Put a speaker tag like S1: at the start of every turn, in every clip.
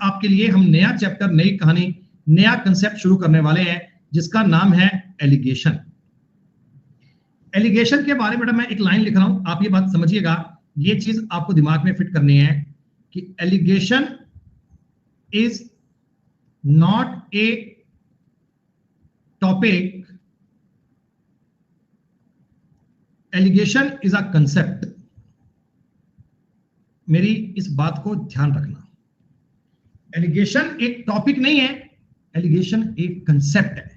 S1: आपके लिए हम नया चैप्टर, नई कहानी, नया कंसेप्ट शुरू करने वाले हैं जिसका नाम है एलिगेशन। एलिगेशन के बारे में मैं एक लाइन लिख रहा हूं, आप ये बात समझिएगा, ये चीज आपको दिमाग में फिट करनी है कि allegation is not a topic, allegation is a concept. मेरी इस बात को ध्यान रखना, एलिगेशन एक टॉपिक नहीं है, एलिगेशन एक कंसेप्ट है।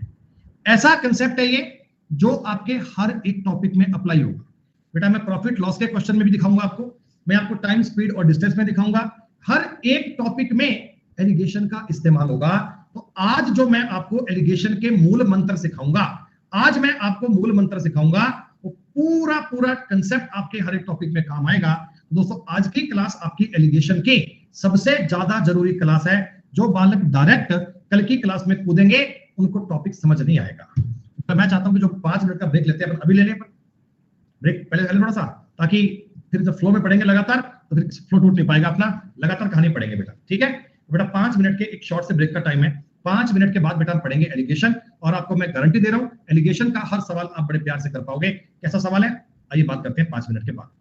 S1: ऐसा कंसेप्ट है ये जो आपके हर एक टॉपिक में अप्लाई होगा। बेटा मैं प्रॉफिट लॉस के क्वेश्चन में भी दिखाऊंगा आपको, मैं आपको टाइम, स्पीड और डिस्टेंस में दिखाऊंगा, हर एक टॉपिक में एलिगेशन का इस्तेमाल होगा। तो आज जो मैं आपको एलिगेशन के मूल मंत्र सिखाऊंगा, आज मैं आपको मूल मंत्र सिखाऊंगा, वो पूरा पूरा कंसेप्ट आपके हर एक टॉपिक में काम आएगा। दोस्तों आज की क्लास आपकी एलिगेशन की सबसे ज्यादा जरूरी क्लास है। जो बालक डायरेक्ट कल की क्लास में कूदेंगे उनको टॉपिक समझ नहीं आएगा। तो मैं चाहता हूं कि जो 5 मिनट का ब्रेक लेते हैं अपन अभी ले लें, ब्रेक पहले ले थोड़ा सा, ताकि फिर जब फ्लो में पढ़ेंगे लगातार तो फिर फ्लो टूट नहीं पाएगा अपना, लगातार कहानी पढ़ेंगे बेटा, ठीक है बेटा। 5 मिनट के एक शॉर्ट से ब्रेक का टाइम है, 5 मिनट के बाद बेटा हम पढ़ेंगे एलिगेशन, और आपको मैं गारंटी दे रहा हूं एलिगेशन का हर सवाल आप बड़े प्यार से कर पाओगे। कैसा सवाल है आइए बात करते हैं 5 मिनट के बाद।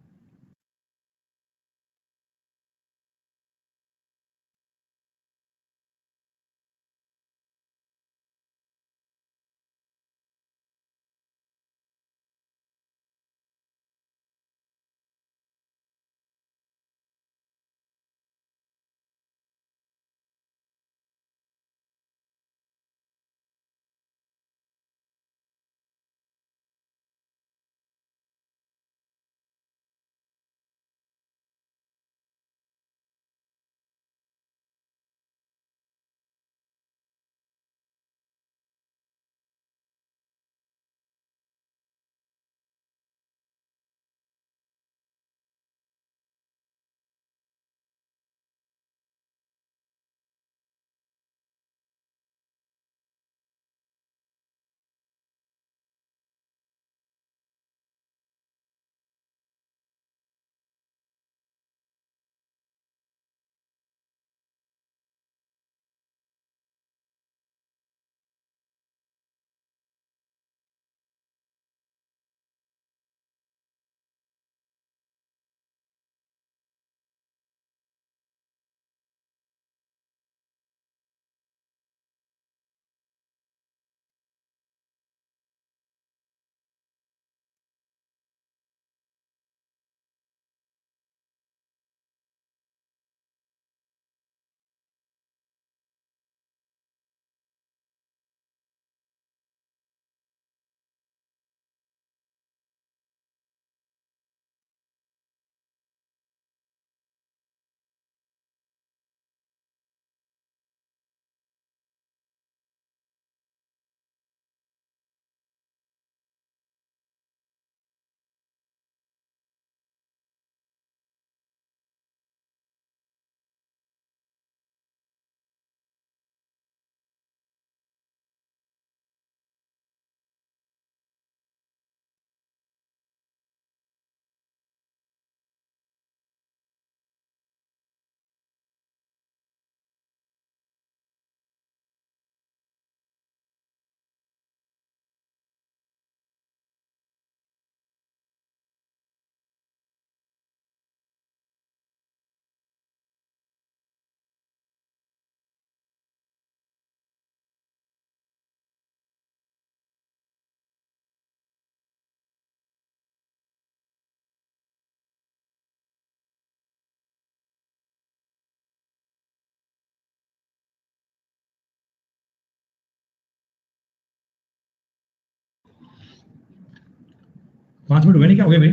S1: पांच मिनट हुए नहीं, क्या हो गए भाई?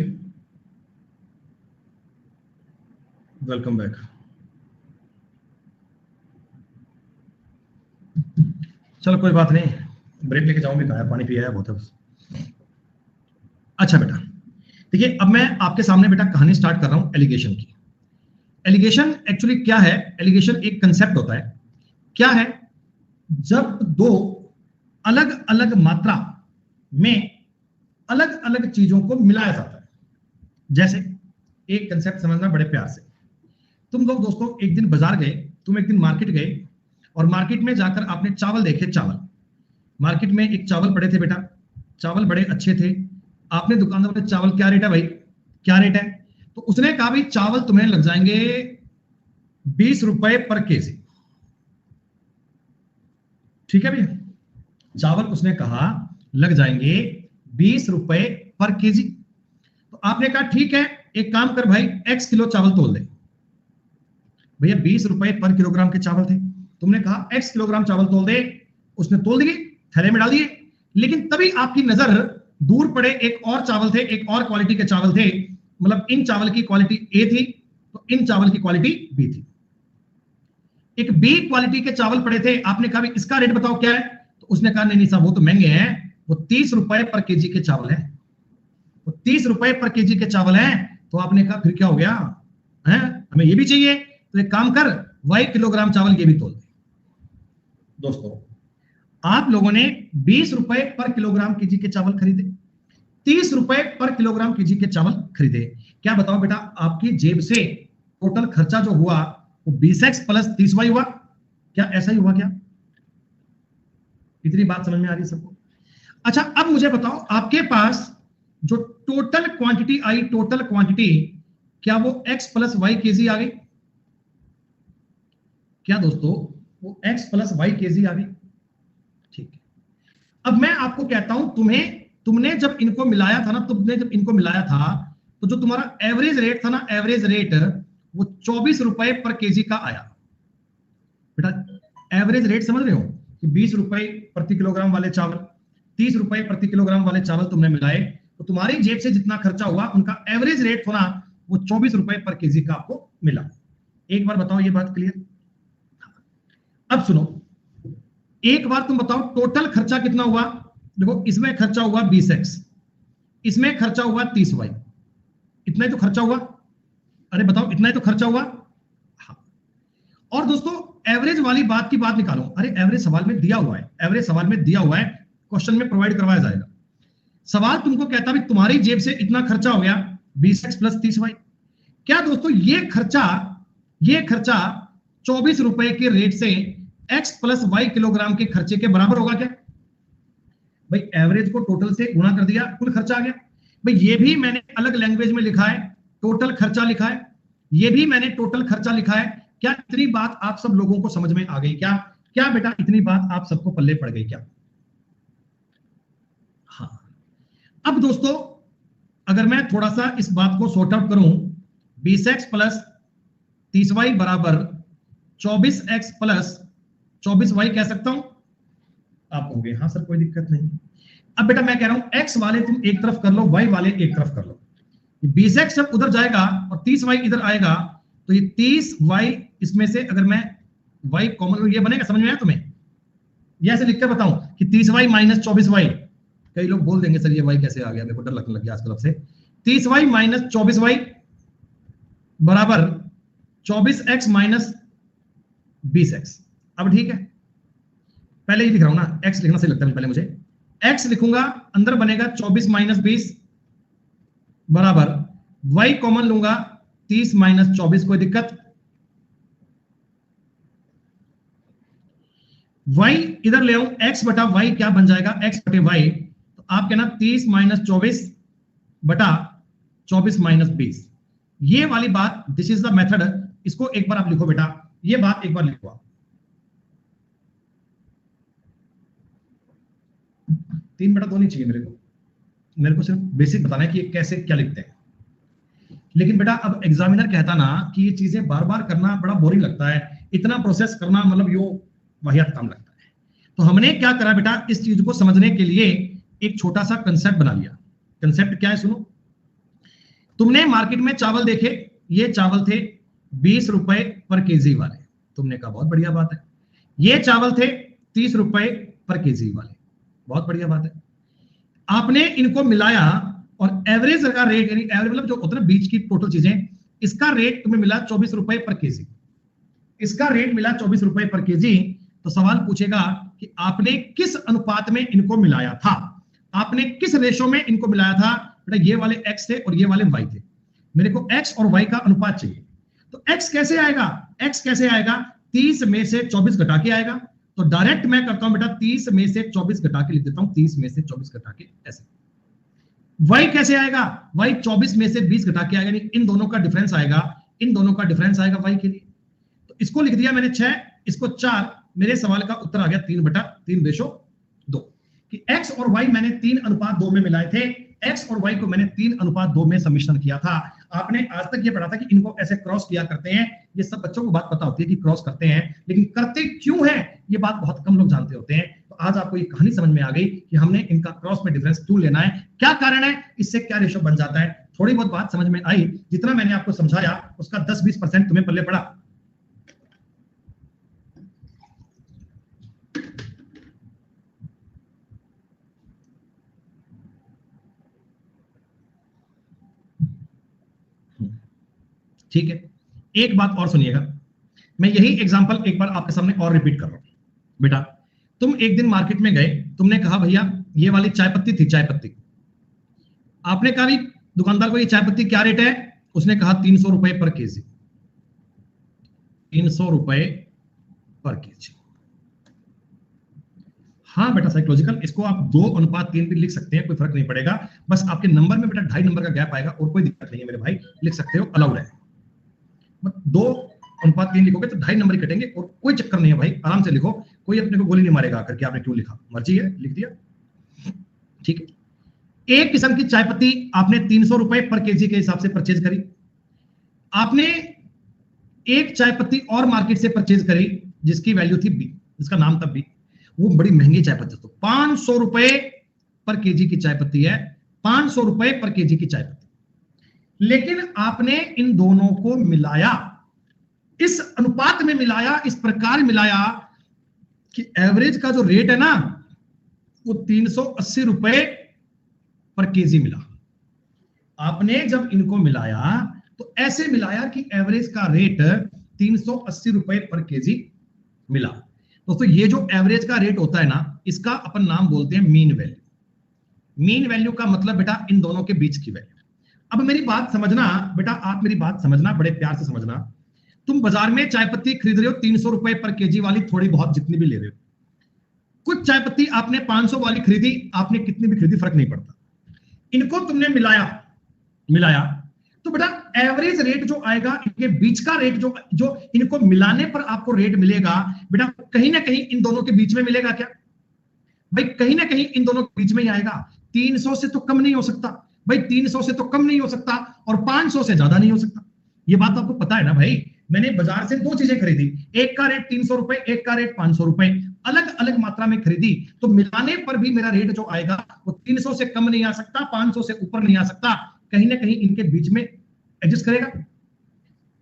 S1: Welcome back. चलो कोई बात नहीं, ब्रेक लेके जाऊं भी कहा है, पानी पिया है बहुत है बस। अच्छा बेटा देखिए, अब मैं आपके सामने बेटा कहानी स्टार्ट कर रहा हूं एलिगेशन की। एलिगेशन एक्चुअली क्या है? एलिगेशन एक कंसेप्ट होता है। क्या है? जब दो अलग अलग मात्रा में अलग अलग चीजों को मिलाया जाता है। जैसे एक कंसेप्ट समझना बड़े प्यार से, तुम लोग दोस्तों एक दिन बाजार गए तुम एक दिन मार्केट गए और मार्केट में जाकर आपने चावल देखे, चावल मार्केट में एक चावल पड़े थे बेटा, चावल बड़े अच्छे थे, आपने दुकानदार बोले चावल क्या रेट है भाई, क्या रेट है? तो उसने कहा भाई चावल तुम्हें लग जाएंगे 20 रुपए पर केजी। ठीक है भैया, चावल उसने कहा लग जाएंगे 20 रुपए पर केजी। तो आपने कहा ठीक है, एक काम कर भाई, x किलो चावल तोल दे। भैया 20 रुपए पर किलोग्राम के चावल थे, तुमने कहा x किलोग्राम चावल तोल दे, उसने तोल दिए, थैले में डाल दिए। लेकिन तभी आपकी नजर दूर पड़े एक और चावल थे, एक और क्वालिटी के चावल थे, मतलब इन चावल की क्वालिटी ए थी तो इन चावल की क्वालिटी बी थी। एक बी क्वालिटी के चावल पड़े थे, आपने कहा इसका रेट बताओ क्या है? तो उसने कहा नहीं नहीं साहब वो तो महंगे हैं, वो 30 रुपए पर केजी के चावल है, वो 30 रुपए पर केजी के चावल है। तो आपने कहा फिर क्या हो गया है, हमें ये भी चाहिए, तो एक काम कर y किलोग्राम चावल ये भी तोल दे। दोस्तों आप लोगों ने 20 रुपए पर किलोग्राम केजी के चावल खरीदे, 30 रुपए पर किलोग्राम केजी के चावल खरीदे। क्या बताओ बेटा, आपकी जेब से टोटल खर्चा जो हुआ वो 20x प्लस 30y हुआ क्या? ऐसा ही हुआ क्या? इतनी बात समझ में आ रही है सबको? अच्छा अब मुझे बताओ, आपके पास जो टोटल क्वांटिटी आई, टोटल क्वांटिटी क्या वो x प्लस वाई केजी आ गई? क्या दोस्तों वो x प्लस वाई केजी आ गई? ठीक है, अब मैं आपको कहता हूं तुमने जब इनको मिलाया था ना, तुमने जब इनको मिलाया था तो जो तुम्हारा एवरेज रेट था ना, एवरेज रेट वो 24 रुपए पर केजी का आया। बेटा एवरेज रेट समझ रहे हो कि 20 रुपए प्रति किलोग्राम वाले चावल, 30 रुपए प्रति किलोग्राम वाले चावल तुमने मिलाए तो तुम्हारी जेब से जितना खर्चा हुआ उनका एवरेज रेट होना वो 24 रुपए पर केजी का आपको मिला। एक बार बताओ ये बात क्लियर? अब सुनो, एक बार तुम बताओ टोटल खर्चा कितना हुआ? देखो इसमें खर्चा हुआ 20x, इसमें खर्चा हुआ 30y, इतना ही तो खर्चा हुआ। अरे बताओ इतना ही तो खर्चा हुआ। हाँ। और दोस्तों एवरेज वाली बात की बात निकालो, अरे एवरेज सवाल में दिया हुआ है, एवरेज सवाल में दिया हुआ है, क्वेश्चन में प्रोवाइड करवाया जाएगा। सवाल तुमको कहता है तुम्हारी जेब से इतना खर्चा हो गया 20x प्लस 30y। क्या दोस्तों ये खर्चा 24 रुपए के रेट से x प्लस y किलोग्राम के खर्चे के बराबर होगा क्या? भाई एवरेज को टोटल से गुणा कर दिया, कुल खर्चा आ गया। भाई ये भी मैंने अलग लैंग्वेज में लिखा है, टोटल खर्चा लिखा है, ये भी मैंने टोटल खर्चा लिखा है। क्या इतनी बात आप सब लोगों को समझ में आ गई क्या? क्या बेटा इतनी बात आप सबको पल्ले पड़ गई क्या? हाँ। अब दोस्तों अगर मैं थोड़ा सा इस बात को सॉर्ट आउट करूं, 20x प्लस 30y बराबर 24x प्लस 24y कह सकता हूं? आप कहोगे हाँ सर कोई दिक्कत नहीं। अब बेटा मैं कह रहा हूं x वाले तुम एक तरफ कर लो, y वाले एक तरफ कर लो। 20x जब उधर जाएगा और 30y इधर आएगा तो ये 30y इसमें से अगर मैं y कॉमन, ये बनेगा, समझ में आया तुम्हें? ये ऐसे लिखकर बताऊं कि 30y माइनस 24y, कई लोग बोल देंगे सर ये y कैसे आ गया, मेरे को डर लगने लग गया आजकल से। 30y माइनस 24y बराबर 24x माइनस 20x। अब ठीक है, पहले ही लिख रहा हूं ना, x लिखना सही लगता है पहले मुझे, x लिखूंगा, अंदर बनेगा 24 माइनस 20 बराबर y कॉमन लूंगा 30 माइनस 24, कोई दिक्कत? y इधर ले आऊं, x बटा y क्या बन जाएगा, x बटे y, तो आप कहना 30 माइनस 24 बटा 24 माइनस 20। ये वाली बात, दिस इज द मेथड, इसको एक बार आप लिखो बेटा, ये बात एक बार लिखो आप। 3/2 नहीं चाहिए मेरे को सिर्फ बेसिक बताना है कि ये कैसे क्या लिखते हैं। लेकिन बेटा अब एग्जामिनर कहता ना कि ये चीजें बार बार करना बड़ा बोरिंग लगता है, इतना प्रोसेस करना मतलब यो वाहियात काम लगता है। तो हमने क्या करा बेटा, इस चीज को समझने के लिए एक छोटा सा कंसेप्ट बना लिया। कंसेप्ट क्या है सुनो, तुमने मार्केट में चावल देखे, ये चावल थे 20 रुपए पर केजी वाले, तुमने कहा बहुत बढ़िया बात है। ये चावल थे 30 रुपए पर केजी वाले, बहुत बढ़िया बात है। आपने इनको मिलाया और एवरेज का रेट, यानी एवरेज मतलब जो होता है ना बीच की टोटल चीजें, इसका रेट तुम्हें मिला 24 रुपए पर केजी, इसका रेट मिला 24 रुपए पर केजी। तो सवाल पूछेगा कि आपने किस अनुपात में इनको मिलाया था, आपने किस रेशो में इनको मिलाया था? बेटा ये वाले x थे और ये वाले y थे, मेरे को x और y का अनुपात चाहिए। तो x कैसे आएगा, x कैसे आएगा? 30 में से 24 घटा के आएगा। तो डायरेक्ट मैं करता हूं बेटा 30 में से 24 घटा के लिख देता हूं, 30 में से 24 घटा के ऐसे। y कैसे आएगा? y 24 में से 20 घटा के आएगा, यानी इन दोनों का डिफरेंस आएगा, इन दोनों का डिफरेंस आएगा y के लिए। तो इसको लिख दिया मैंने 6, इसको 4। मेरे सवाल का उत्तर आ गया 3/3/2 कि x और y मैंने 3:2 में मिलाए थे। x और y को मैंने 3:2 में सम्मिश्रण किया था। आपने आज तक ये पढ़ा था कि इनको ऐसे क्रॉस किया करते हैं। ये सब बच्चों को बात पता होती है कि क्रॉस करते हैं, लेकिन करते क्यों हैं ये बात बहुत कम लोग जानते होते हैं। तो आज आपको ये कहानी समझ में आ गई कि हमने इनका क्रॉस में डिफरेंस क्यों लेना है, क्या कारण है, इससे क्या रेशो बन जाता है। थोड़ी बहुत बात समझ में आई, जितना मैंने आपको समझाया उसका 10-20% तुम्हें पल्ले पड़ा। ठीक है, एक बात और सुनिएगा, मैं यही एग्जांपल एक बार आपके सामने और रिपीट कर रहा हूं। बेटा तुम एक दिन मार्केट में गए, तुमने कहा भैया ये वाली चाय पत्ती थी, चाय पत्ती। आपने कहा भी दुकानदार को ये चाय पत्ती क्या रेट है? उसने कहा 300 रुपए पर केजी। 300 रुपए पर केजी। हाँ बेटा साइकोलॉजिकल, इसको आप 2:3 भी लिख सकते हैं, कोई फर्क नहीं पड़ेगा। बस आपके नंबर में बेटा 2.5 नंबर का गैप आएगा और कोई दिक्कत नहीं है मेरे भाई, लिख सकते हो, अलाउड है। 2:3 लिखोगे तो 2.5 नंबर ही कटेंगे और कोई चक्कर नहीं है भाई, आराम से लिखो, कोई अपने को गोली नहीं मारेगा आकर के आपने क्यों लिखा, मर्जी है, लिख दिया। ठीक है, एक किस्म की चाय पत्ती आपने 300 रुपए पर केजी के हिसाब से परचेज करी। आपने एक चाय पत्ती और मार्केट से परचेज करी जिसकी वैल्यू थी बी, जिसका नाम था बी। वो बड़ी महंगी चाय पत्ती, तो 500 रुपए पर केजी की चाय पत्ती है, 500 रुपए पर केजी की चाय पत्ती। लेकिन आपने इन दोनों को मिलाया, इस अनुपात में मिलाया, इस प्रकार मिलाया कि एवरेज का जो रेट है ना वो 380 रुपए पर केजी मिला। आपने जब इनको मिलाया तो ऐसे मिलाया कि एवरेज का रेट 380 रुपए पर केजी मिला। दोस्तों ये जो एवरेज का रेट होता है ना, इसका अपन नाम बोलते हैं मीन वैल्यू। मीन वैल्यू का मतलब बेटा इन दोनों के बीच की वैल्यू। अब मेरी बात समझना बेटा, आप मेरी बात समझना, बड़े प्यार से समझना। तुम बाजार में चाय पत्ती खरीद रहे हो 300 रुपए पर केजी वाली, थोड़ी बहुत जितनी भी ले रहे हो। कुछ चाय पत्ती आपने 500 वाली खरीदी, आपने कितनी भी खरीदी फर्क नहीं पड़ता। इनको तुमने मिलाया तो बेटा एवरेज रेट जो आएगा, इनके बीच का रेट जो इनको मिलाने पर आपको रेट मिलेगा बेटा, कहीं ना कहीं इन दोनों के बीच में मिलेगा। क्या भाई? कहीं ना कहीं इन दोनों के बीच में ही आएगा। 300 से तो कम नहीं हो सकता भाई, 300 से तो कम नहीं हो सकता और 500 से ज्यादा नहीं हो सकता। ये बात आपको पता है ना भाई। मैंने बाजार से 2 चीजें खरीदी, एक का रेट 300 रुपए, एक का रेट 500 रुपए, अलग अलग मात्रा में खरीदी, तो मिलाने पर भी मेरा रेट जो आएगा वो 300 से कम नहीं आ सकता, 500 से ऊपर नहीं आ सकता, कहीं ना कहीं इनके बीच में एडजस्ट करेगा।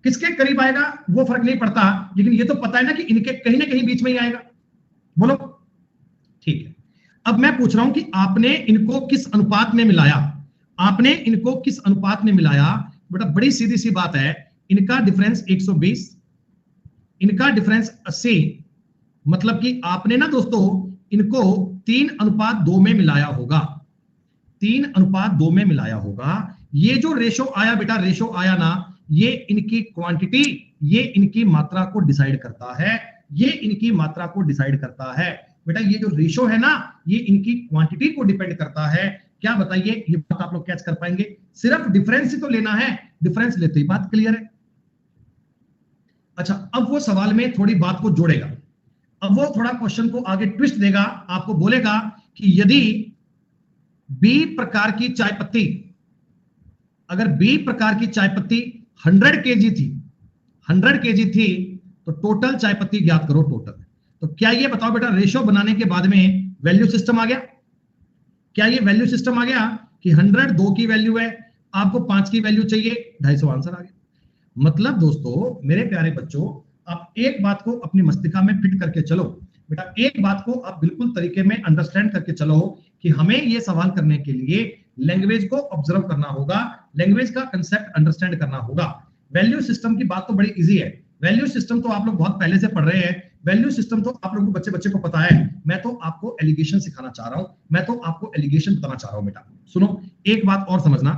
S1: किसके करीब आएगा वो फर्क नहीं पड़ता, लेकिन ये तो पता है ना कि इनके कहीं ना कहीं बीच में ही आएगा। बोलो ठीक है। अब मैं पूछ रहा हूं कि आपने इनको किस अनुपात में मिलाया? आपने इनको किस अनुपात में मिलाया? बेटा बड़ी सीधी सी बात है, इनका डिफरेंस 120, इनका डिफरेंस 80, मतलब कि आपने ना दोस्तों इनको 3:2 में मिलाया होगा, 3:2 में मिलाया होगा। ये जो रेशो आया बेटा, रेशो आया ना, ये इनकी क्वांटिटी, ये इनकी मात्रा को डिसाइड करता है, ये इनकी मात्रा को डिसाइड करता है। बेटा ये जो रेशो है ना, ये इनकी क्वांटिटी को डिपेंड करता है। क्या बताइए, ये बात आप लोग कैच कर पाएंगे? सिर्फ डिफरेंस ही तो लेना है, डिफरेंस लेते ही बात क्लियर है। अच्छा, अब वो सवाल में थोड़ी बात को जोड़ेगा, अब वो थोड़ा क्वेश्चन को आगे ट्विस्ट देगा, आपको बोलेगा कि यदि बी प्रकार की चाय पत्ती, अगर बी प्रकार की चाय पत्ती 100 केजी थी, 100 केजी थी, तो टोटल चाय पत्ती ज्ञात करो टोटल। तो क्या ये बताओ बेटा, रेशो बनाने के बाद में वैल्यू सिस्टम आ गया? क्या ये वैल्यू सिस्टम आ गया कि 100 2 की वैल्यू है, आपको 5 की वैल्यू चाहिए, 250 आंसर आ गया। मतलब दोस्तों मेरे प्यारे बच्चों, आप एक बात को अपनी मस्तिष्क में फिट करके चलो बेटा, एक बात को आप बिल्कुल तरीके में अंडरस्टैंड करके चलो कि हमें ये सवाल करने के लिए लैंग्वेज को ऑब्जर्व करना होगा, लैंग्वेज का कंसेप्ट अंडरस्टैंड करना होगा। वैल्यू सिस्टम की बात तो बड़ी इजी है, वैल्यू सिस्टम तो आप लोग बहुत पहले से पढ़ रहे हैं, वैल्यू सिस्टम तो आप लोगों को बच्चे बच्चे को पता है। मैं तो आपको एलिगेशन सिखाना चाह रहा हूं, मैं तो आपको एलिगेशन बताना चाह रहा हूं बेटा। सुनो एक बात और समझना,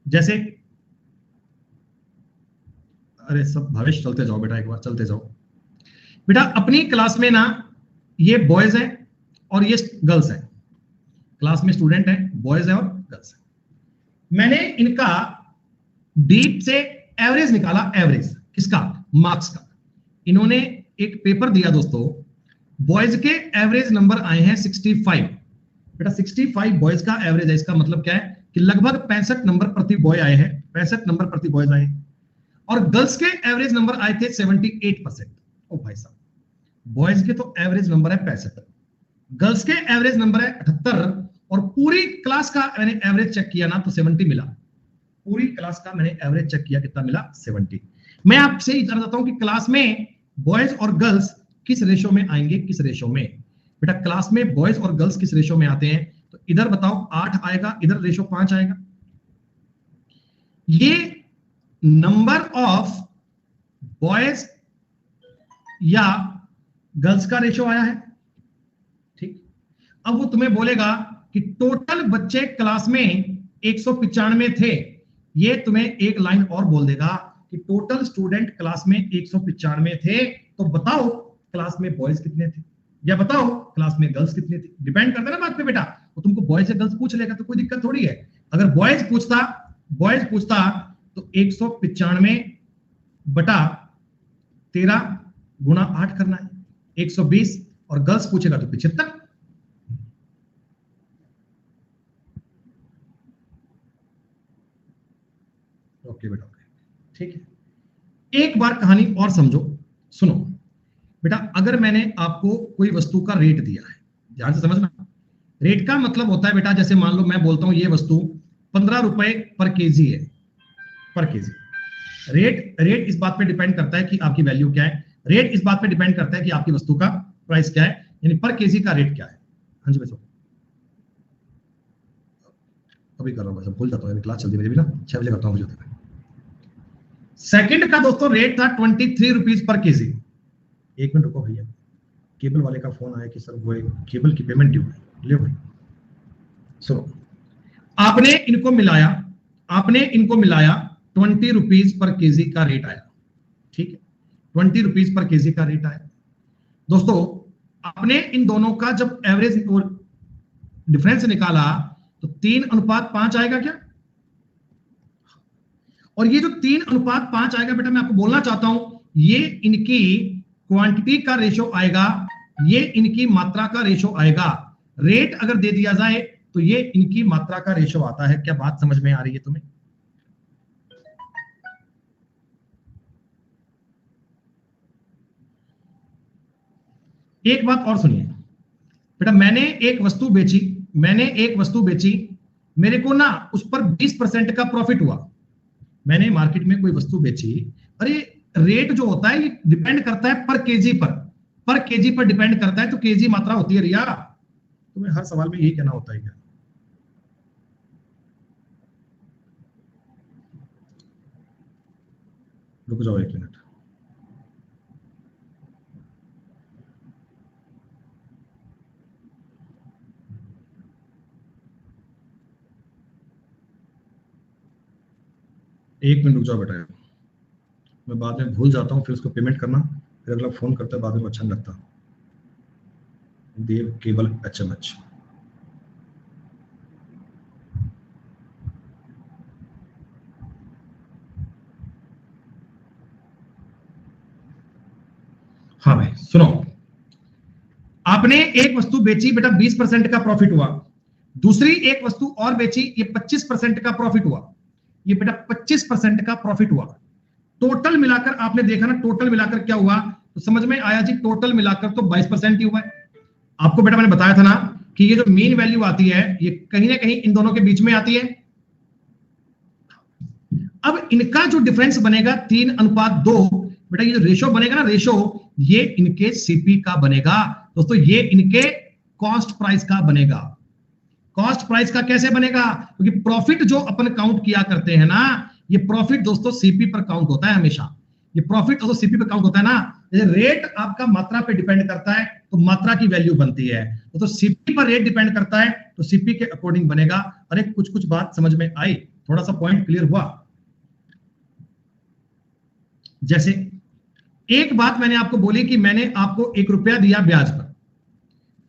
S1: जैसे अरे सब भविष्य चलते जाओ बेटा, एक बार चलते जाओ। बेटा अपनी क्लास में ना ये बॉयज है और ये गर्ल्स है, क्लास में स्टूडेंट है, बॉयज है और गर्ल्स है। मैंने इनका डीप से एवरेज निकाला, एवरेज किसका, मार्क्स का। इन्होंने एक पेपर दिया दोस्तों, बॉयज के एवरेज नंबर आए हैं 65। बेटा 65 बॉयज का एवरेज है, इसका मतलब क्या है कि लगभग 65 नंबर प्रति बॉय आए हैं, 65 नंबर प्रति बॉयज आए हैं। और गर्ल्स के एवरेज नंबर आए थे 78%। ओ भाई साहब, बॉयज के तो एवरेज नंबर है 65, गर्ल्स के एवरेज नंबर है 78, और पूरी क्लास का मैंने एवरेज चेक किया ना तो 70 मिला। पूरी क्लास का मैंने एवरेज चेक किया, कितना मिला, 70। मैं आपसे ही जानना चाहता हूं कि क्लास में बॉयज और गर्ल्स किस रेशो में आएंगे, किस रेशो में। बेटा क्लास में बॉयज और गर्ल्स किस रेशो में आते हैं, तो इधर बताओ 8 आएगा, इधर रेशो 5 आएगा। ये नंबर ऑफ बॉयज या गर्ल्स का रेशो आया है, ठीक। अब वो तुम्हें बोलेगा कि टोटल बच्चे क्लास में 195 थे, ये तुम्हें एक लाइन और बोल देगा कि टोटल स्टूडेंट क्लास में 195 थे, तो बताओ क्लास में बॉयज कितने थे, या बताओ क्लास में गर्ल्स कितने थे। डिपेंड करता है ना बात पे बेटा, वो तुमको बॉयज या गर्ल्स पूछ लेगा तो कोई दिक्कत थोड़ी है। अगर बॉयज पूछता तो 195 बटा 13 गुणा 8 करना है, 120, और गर्ल्स पूछेगा तो 75। ओके बेटा, ठीक है। एक बार कहानी और समझो, सुनो बेटा। अगर मैंने आपको कोई वस्तु का रेट दिया है, ध्यान से समझना। रेट का मतलब होता है बेटा, जैसे मान लो मैं बोलता हूं ये वस्तु 15 रुपए पर केजी है, पर केजी। रेट इस बात पे डिपेंड करता है कि आपकी वैल्यू क्या है, रेट इस बात पे डिपेंड करता है कि आपकी वस्तु का प्राइस क्या है, यानी पर केजी का रेट क्या है। हाँ जी बच्चों, अभी कर रहा हूँ, भूल जाता हूँ, क्लास चलती मेरी भी ना, 6 बजे करता हूँ। सेकंड का दोस्तों रेट था 23 रुपीज पर केजी। एक मिनट रुको भैया, केबल वाले का फोन आया कि सर वो केबल की पेमेंट ड्यू है, ले भाई। सुनो, आपने इनको मिलाया 20 रुपीज पर केजी का रेट आया, ठीक है, 20 रुपीज पर केजी का रेट आया। दोस्तों आपने इन दोनों का जब एवरेज डिफरेंस निकाला तो 3:5 आएगा क्या। और ये जो 3:5 आएगा बेटा, मैं आपको बोलना चाहता हूं, ये इनकी क्वांटिटी का रेशो आएगा, ये इनकी मात्रा का रेशो आएगा। रेट अगर दे दिया जाए तो ये इनकी मात्रा का रेशो आता है। क्या बात समझ में आ रही है तुम्हें। एक बात और सुनिए बेटा, मैंने एक वस्तु बेची, मेरे को ना उस पर 20% का प्रॉफिट हुआ। मैंने मार्केट में कोई वस्तु बेची, अरे रेट जो होता है ये डिपेंड करता है पर केजी पर डिपेंड करता है, तो केजी मात्रा होती है रिया। तुम्हें हर सवाल में यही कहना होता है क्या। रुक जाओ 1 मिनट। रुक जाओ बेटा, मैं बाद में भूल जाता हूँ, फिर उसको पेमेंट करना, फिर अगला फोन करता है बाद में, अच्छा नहीं लगता। देव केबल HMH, हाँ भाई सुनो, आपने एक वस्तु बेची बेटा, 20% का प्रॉफिट हुआ। दूसरी एक वस्तु और बेची, ये 25% का प्रॉफिट हुआ। ये बेटा 25% का प्रॉफिट हुआ। टोटल मिलाकर आपने देखा ना, टोटल मिलाकर क्या हुआ, तो समझ में आया जी, टोटल मिलाकर तो 22% ही हुआ है। आपको बेटा मैंने बताया था ना कि ये जो मीन वैल्यू आती है ये कहीं ना कहीं इन दोनों के बीच में आती है। अब इनका जो डिफरेंस बनेगा 3:2, बेटा ये जो रेशो बनेगा ना, रेशो, ये इनके सीपी का बनेगा दोस्तों, ये इनके कॉस्ट प्राइस का बनेगा। कॉस्ट प्राइस का कैसे बनेगा, क्योंकि प्रॉफिट जो अपन काउंट किया करते हैं ना, ये प्रॉफिट दोस्तों सीपी पर काउंट होता है हमेशा। ये प्रॉफिट दोस्तों सीपी पर काउंट होता है ना, रेट आपका मात्रा पे डिपेंड करता है, तो मात्रा की वैल्यू बनती है। तो सीपी पर रेट डिपेंड करता है, तो सीपी के अकॉर्डिंग बनेगा। अरे कुछ बात समझ में आई, थोड़ा सा पॉइंट क्लियर हुआ। जैसे एक बात मैंने आपको बोली कि मैंने आपको 1 रुपया दिया ब्याज पर,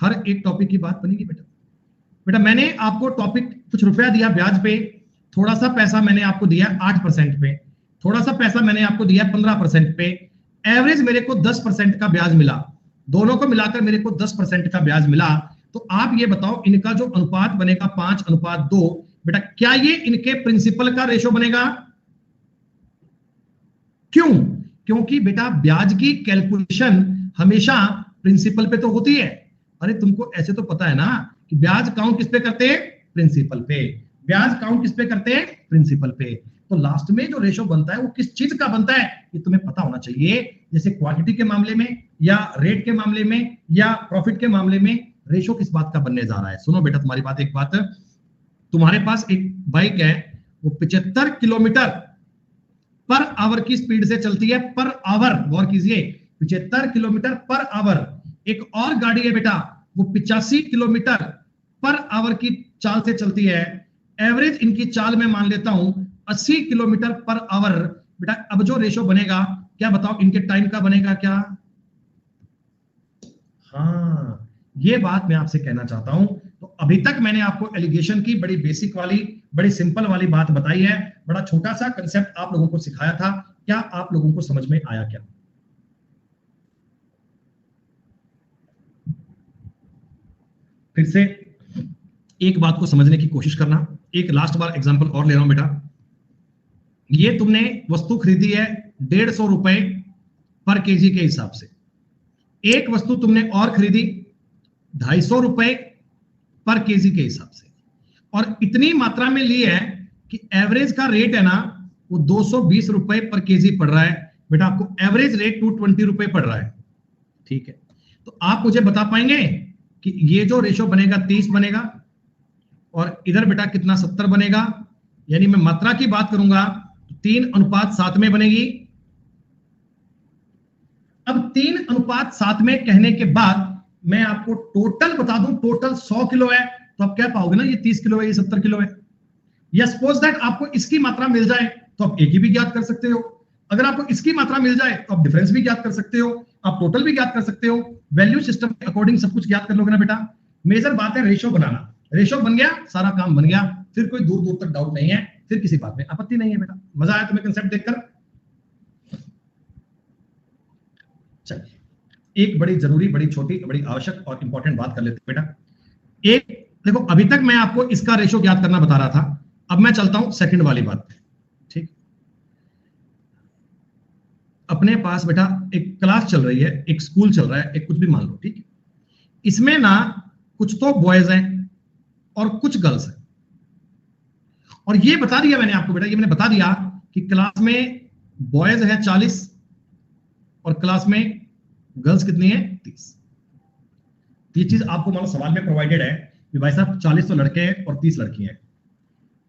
S1: हर एक टॉपिक की बात बनेगी बेटा। बेटा मैंने आपको टॉपिक कुछ रुपया दिया ब्याज पे, थोड़ा सा पैसा मैंने आपको दिया 8% पे, थोड़ा सा पैसा मैंने आपको दिया 15% पे, एवरेज मेरे को 10% का ब्याज मिला, दोनों को मिलाकर मेरे को 10% का ब्याज मिला। तो आप ये बताओ इनका जो अनुपात बनेगा 5:2, बेटा क्या ये इनके प्रिंसिपल का रेशो बनेगा? क्यों? क्योंकि बेटा ब्याज की कैलकुलेशन हमेशा प्रिंसिपल पे तो होती है। अरे तुमको ऐसे तो पता है ना कि ब्याज काउंट किस पे करते हैं? प्रिंसिपल पे। ब्याज काउंट किस पे करते हैं? प्रिंसिपल पे। तो लास्ट में जो रेशो बनता है वो किस चीज का बनता है ये तुम्हें पता होना चाहिए। जैसे क्वांटिटी के मामले में या रेट के मामले में या प्रॉफिट के मामले में रेशो किस बात का बनने जा रहा है। सुनो बेटा तुम्हारी बात, एक बात, तुम्हारे पास एक बाइक है, वो 75 किलोमीटर पर आवर की स्पीड से चलती है, पर आवर, गौर कीजिए 75 किलोमीटर पर आवर। एक और गाड़ी है बेटा, वो 85 किलोमीटर पर आवर की चाल से चलती है। एवरेज इनकी चाल में मान लेता हूं 80 किलोमीटर पर आवर। बेटा अब जो रेशो बनेगा क्या बताओ इनके टाइम का बनेगा क्या? हाँ ये बात मैं आपसे कहना चाहता हूं। तो अभी तक मैंने आपको एलिगेशन की बड़ी बेसिक वाली, बड़ी सिंपल वाली बात बताई है, बड़ा छोटा सा कंसेप्ट आप लोगों को सिखाया था। क्या आप लोगों को समझ में आया क्या? फिर से एक बात को समझने की कोशिश करना। एक लास्ट बार एग्जांपल और ले रहा हूं बेटा। ये तुमने वस्तु खरीदी है 150 रुपए पर केजी के हिसाब से, एक वस्तु तुमने और खरीदी 250 रुपए पर केजी के हिसाब से, और इतनी मात्रा में ली है कि एवरेज का रेट है ना वो 220 रुपए पर केजी पड़ रहा है। बेटा आपको एवरेज रेट 220 रुपए पड़ रहा है, ठीक है। तो आप मुझे बता पाएंगे कि ये जो रेशो बनेगा 30 बनेगा, और इधर बेटा कितना 70 बनेगा। यानी मैं मात्रा की बात करूंगा तो 3:7 में बनेगी। अब 3:7 में कहने के बाद मैं आपको टोटल बता दूं, टोटल 100 किलो है, तो आप क्या पाओगे ना ये 30 किलो है, ये 70 किलो है। या सपोज दैट आपको इसकी मात्रा मिल जाए तो आप एक ही भी ज्ञात कर सकते हो। अगर आपको इसकी मात्रा मिल जाए तो आप डिफरेंस भी ज्ञात कर सकते हो, आप टोटल भी ज्ञात कर सकते हो। वैल्यू सिस्टम के अकॉर्डिंग सब कुछ ज्ञात कर लोगे ना बेटा। मेजर बात है रेशो बनाना। रेशो बन गया, सारा काम बन गया, फिर कोई दूर दूर तक डाउट नहीं है, फिर किसी बात में आपत्ति नहीं है बेटा। मजा आया तुम्हें कंसेप्ट देखकर? चलिए एक बड़ी जरूरी, बड़ी छोटी, बड़ी आवश्यक और इंपॉर्टेंट बात कर लेते हैं बेटा। एक देखो, अभी तक मैं आपको इसका रेशो ज्ञात करना बता रहा था, अब मैं चलता हूं सेकंड वाली बात। ठीक, अपने पास बेटा एक क्लास चल रही है, एक स्कूल चल रहा है, एक कुछ भी मान लो, ठीक है। इसमें ना कुछ तो बॉयज हैं और कुछ गर्ल्स हैं, और ये बता दिया मैंने आपको बेटा, ये मैंने बता दिया कि क्लास में बॉयज है 40 और क्लास में गर्ल्स कितनी है 30। ये चीज आपको मान लो सवाल में प्रोवाइडेड है कि भाई साहब 40 तो लड़के हैं और 30 लड़की हैं।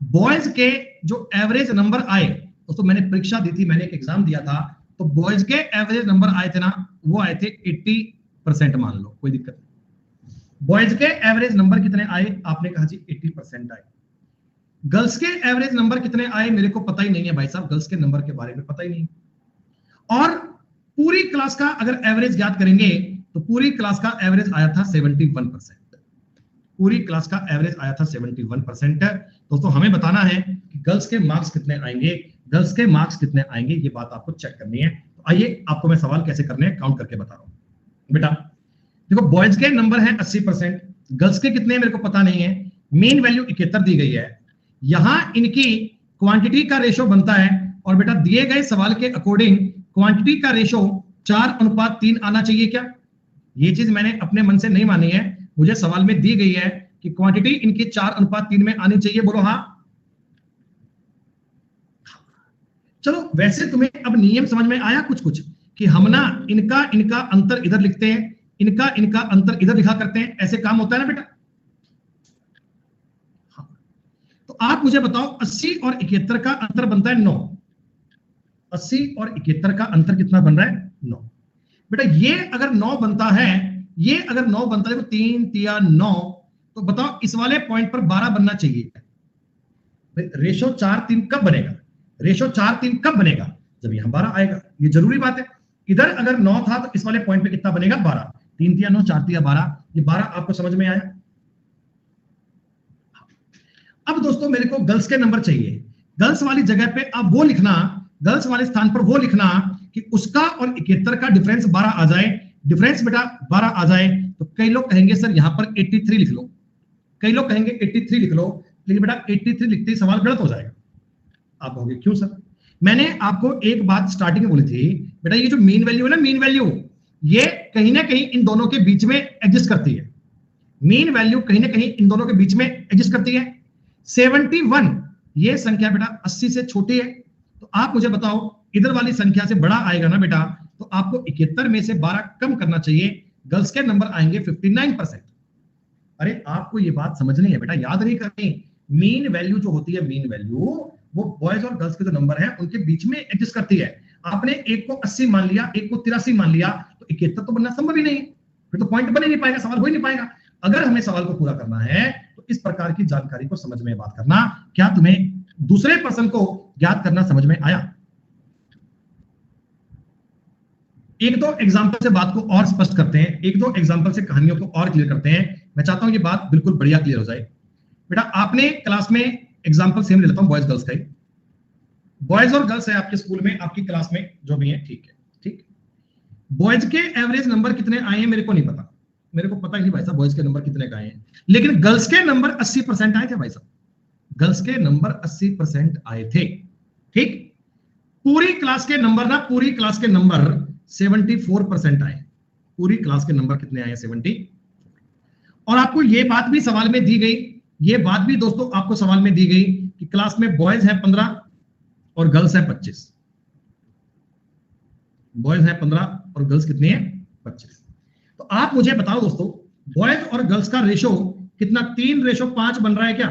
S1: बॉयज के जो एवरेज नंबर आए, दोस्तों मैंने परीक्षा दी थी, मैंने एक एग्जाम दिया था, तो बॉयज के एवरेज नंबर आए थे ना, वो आए थे 80% मान लो, कोई दिक्कत नहीं। बॉयज के एवरेज नंबर कितने आए? आपने कहा जी 80% आए। गर्ल्स के एवरेज नंबर कितने आए मेरे को पता ही नहीं है भाई साहब, गर्ल्स के नंबर के बारे में पता ही नहीं। और पूरी क्लास का अगर एवरेज ज्ञात करेंगे तो पूरी क्लास का एवरेज आया था 71%। पूरी क्लास का एवरेज आया था 71%। दोस्तों हमें बताना है कि गर्ल्स के मार्क्स कितने आएंगे, गर्ल्स के मार्क्स कितने आएंगे, ये बात आपको चेक करनी है। तो आइए आपको मैं सवाल कैसे करने हैं काउंट करके बता रहा हूं बेटा। देखो बॉयज के नंबर है 80%, गर्ल्स के कितने मेरे को पता नहीं है, मेन वैल्यू 71 दी गई है। यहां इनकी क्वांटिटी का रेशो बनता है, और बेटा दिए गए सवाल के अकॉर्डिंग क्वांटिटी का रेशो 4:3 आना चाहिए क्या? ये चीज मैंने अपने मन से नहीं मानी है, मुझे सवाल में दी गई है कि क्वांटिटी इनकी 4:3 में आनी चाहिए। बोलो हाँ। चलो वैसे तुम्हें अब नियम समझ में आया कुछ कुछ, कि हम ना इनका इनका अंतर इधर लिखते हैं, इनका इनका अंतर इधर लिखा करते हैं, ऐसे काम होता है ना बेटा। हाँ। तो आप मुझे बताओ 80 और 71 का अंतर बनता है 9। 80 और 71 का अंतर कितना बन रहा है? 9। बेटा ये अगर 9 बनता है, ये अगर 9 बनता है, 3 3 9, तो बताओ इस वाले पॉइंट पर 12 बनना चाहिए। रेशो 4:3 कब बनेगा? रेशो 4:3 कब बनेगा? जब यहां 12 आएगा, ये जरूरी बात है। इधर अगर 9 था तो इस वाले पॉइंट पे कितना बनेगा 12, 3 तिया 9 4 तिया 12, ये 12 आपको समझ में आया। अब दोस्तों मेरे को गर्ल्स के नंबर चाहिए, गर्ल्स वाली जगह पे अब वो लिखना, गर्ल्स वाले स्थान पर वो लिखना कि उसका और 71 का डिफरेंस 12 आ जाए। डिफरेंस बेटा 12 आ जाए तो कई लोग कहेंगे सर यहां पर 83 लिख लो, कई लोग कहेंगे 83 लिख लो, लेकिन बेटा 83 लिखते ही सवाल गलत हो जाएगा। आप कहोगे क्यों सर? मैंने आपको एक बात स्टार्टिंग में बोली थी, बेटा ये जो मीन वैल्यू है ना, मीन वैल्यू ये कहीं ना कहीं इन दोनों के बीच में एग्जिस्ट करती है। मीन वैल्यू कहीं ना कहीं इन दोनों के बीच में एग्जिस्ट करती है। 71 ये संख्या बेटा 80 से छोटी है, तो आप मुझे बताओ इधर वाली संख्या से बड़ा आएगा ना बेटा, तो आपको 71 में से 12 कम करना चाहिए, गर्ल्स के नंबर आएंगे 59%। अरे आपको ये बात समझनी है बेटा, याद नहीं करनी। मीन वैल्यू जो होती है, मीन वैल्यू वो बॉयज और गर्ल्स के जो नंबर है उनके बीच में एडजस्ट करती है। आपने एक को 80 मान लिया, एक को 83 मान लिया, तो 71 तो बनना संभव ही नहीं, फिर तो पॉइंट बन ही नहीं पाएगा, सवाल हो ही नहीं पाएगा। अगर हमें सवाल को पूरा करना है तो इस प्रकार की जानकारी को समझ में बात करना। क्या तुम्हें दूसरे पर्सन को ज्ञात करना समझ में आया? एक दो एग्जाम्पल से बात को और स्पष्ट करते हैं, एक दो एग्जाम्पल से कहानियों को और क्लियर करते हैं। मैं चाहता हूं ये बात बिल्कुल बढ़िया क्लियर हो जाए। बेटा आपने क्लास में एग्जाम्पल सेम ले लेता हूं, बॉयज गर्ल्स का ही, बॉयज और गर्ल्स है आपके स्कूल में, आपकी क्लास में जो भी है, ठीक है, ठीक। बॉयज के एवरेज नंबर कितने आए हैं मेरे को नहीं पता, मेरे को पता ही नहीं भाई साहब बॉयज के नंबर कितने का आए हैं, लेकिन गर्ल्स के नंबर 80% आए थे भाई साहब, गर्ल्स के नंबर 80% आए थे, ठीक। पूरी क्लास के नंबर ना, पूरी क्लास के नंबर 74% आए, पूरी क्लास के नंबर कितने आए? 70। और आपको ये बात भी सवाल में दी गई, ये बात भी दोस्तों आपको सवाल में दी गई कि क्लास में बॉयज है 15 और गर्ल्स है 25, बॉयज है 15 और गर्ल्स कितनी है? 25। तो आप मुझे बताओ दोस्तों, बॉयज और गर्ल्स का रेशो कितना? 3:5 बन रहा है क्या?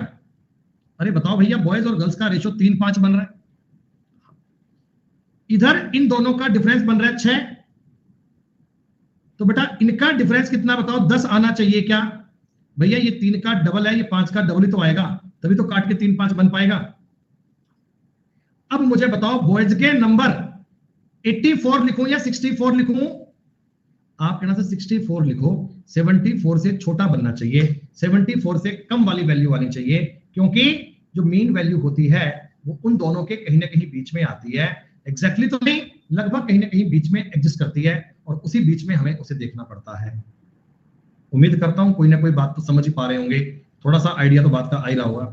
S1: अरे बताओ भैया, बॉयज और गर्ल्स का रेशो 3:5 बन रहा है। इधर इन दोनों का डिफरेंस बन रहा है 6, तो बेटा इनका डिफरेंस कितना बताओ? 10 आना चाहिए क्या? भैया ये 3 का डबल है, ये 5 का डबल ही तो आएगा, तभी तो काट के 3:5 बन पाएगा। अब मुझे बताओ बॉयज के नंबर 84 लिखूं या 64 लिखूं? आप कहना से 64 लिखो, 74 से छोटा बनना चाहिए, 74 से कम वाली वैल्यू आनी चाहिए, क्योंकि जो मीन वैल्यू होती है वो उन दोनों के कहीं ना कहीं बीच में आती है। एग्जैक्टली तो नहीं, लगभग कहीं ना कहीं बीच में एग्जिस्ट करती है, और उसी बीच में हमें उसे देखना पड़ता है। उम्मीद करता हूं कोई ना कोई बात तो समझ ही पा रहे होंगे, थोड़ा सा आइडिया तो बात का आ ही रहा होगा।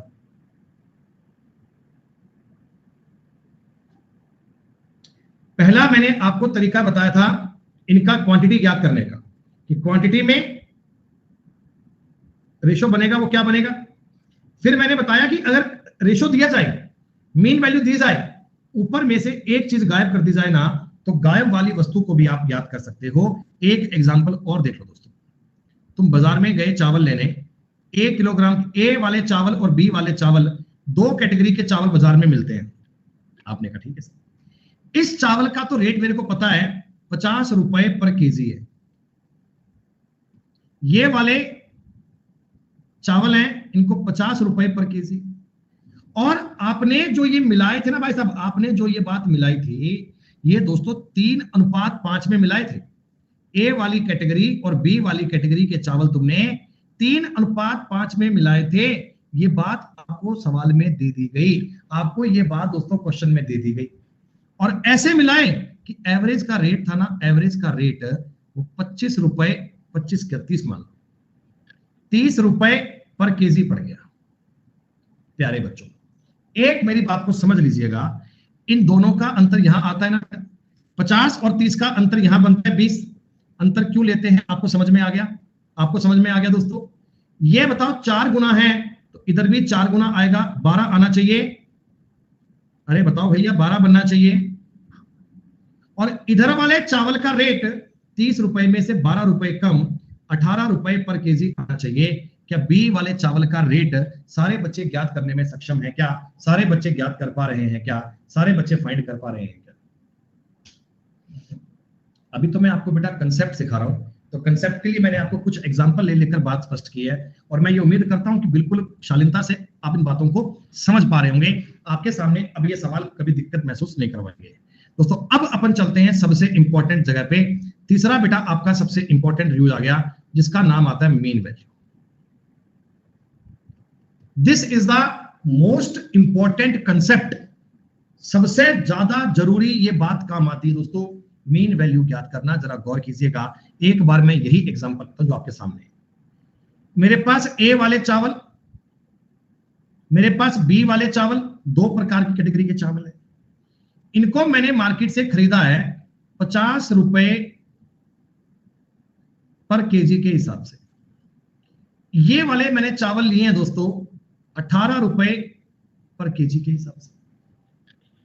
S1: पहला मैंने आपको तरीका बताया था इनका क्वांटिटी ज्ञात करने का, कि क्वांटिटी में रेशो बनेगा वो क्या बनेगा। फिर मैंने बताया कि अगर रेशो दिया जाए, मीन वैल्यू दी जाए, ऊपर में से एक चीज गायब कर दी जाए ना, तो गायब वाली वस्तु को भी आप याद कर सकते हो। एक एग्जांपल और देख लो दोस्तों, तुम बाजार में गए चावल लेने, 1 किलोग्राम ए वाले चावल और बी वाले चावल, दो कैटेगरी के चावल बाजार में मिलते हैं। आपने कहा ठीक है सर, इस चावल का तो रेट मेरे को पता है 50 रुपए पर केजी है, ये वाले चावल हैं इनको 50 रुपए पर केजी। और आपने जो ये मिलाए थे ना भाई साहब, आपने जो ये बात मिलाई थी, ये दोस्तों 3:5 में मिलाए थे। ए वाली कैटेगरी और बी वाली कैटेगरी के चावल तुमने 3:5 में मिलाए थे। ये बात आपको सवाल में दे दी गई, आपको ये बात दोस्तों क्वेश्चन में दे दी गई, और ऐसे मिलाए कि एवरेज का रेट था ना, एवरेज का रेट वो 25 रुपए, 25 क्या 30 मान लो, 30 रुपए पर केजी पड़ गया। प्यारे बच्चों, एक मेरी बात को समझ लीजिएगा, इन दोनों का अंतर यहां आता है ना, 50 और 30 का अंतर यहां बनता है 20। अंतर क्यों लेते हैं आपको समझ में आ गया? आपको समझ में आ गया दोस्तों? ये बताओ 4 गुना है तो इधर भी 4 गुना आएगा, 12 आना चाहिए। अरे बताओ भैया 12 बनना चाहिए। और इधर वाले चावल का रेट 30 रुपए में से 12 रुपए कम 18 रुपए पर केजी आना चाहिए। क्या बी वाले चावल का रेट सारे बच्चे ज्ञात करने में सक्षम है क्या? सारे बच्चे ज्ञात कर पा रहे हैं क्या? सारे बच्चे फाइंड कर पा रहे हैं क्या? अभी तो मैं आपको बेटा कंसेप्ट सिखा रहा हूं, तो कंसेप्ट के लिए मैंने आपको कुछ एग्जांपल ले लेकर बात स्पष्ट की है, और मैं ये उम्मीद करता हूं कि बिल्कुल शालीनता से आप इन बातों को समझ पा रहे होंगे। आपके सामने अब ये सवाल कभी दिक्कत महसूस नहीं करवाएंगे। दोस्तों अब अपन चलते हैं सबसे इंपॉर्टेंट जगह पे। तीसरा बेटा आपका सबसे इंपॉर्टेंट रूल आ गया, जिसका नाम आता है mean value. This is the most important concept. सबसे ज्यादा जरूरी ये बात काम आती है दोस्तों, मीन वैल्यू ज्ञात करना। जरा गौर कीजिएगा, एक बार मैं यही एग्जांपल तो जो आपके सामने है। मेरे पास ए वाले चावल, मेरे पास बी वाले चावल, दो प्रकार की कैटेगरी के चावल है। इनको मैंने मार्केट से खरीदा है 50 रुपए पर केजी के हिसाब से। ये वाले मैंने चावल लिए हैं दोस्तों 18 रुपए पर केजी के हिसाब से।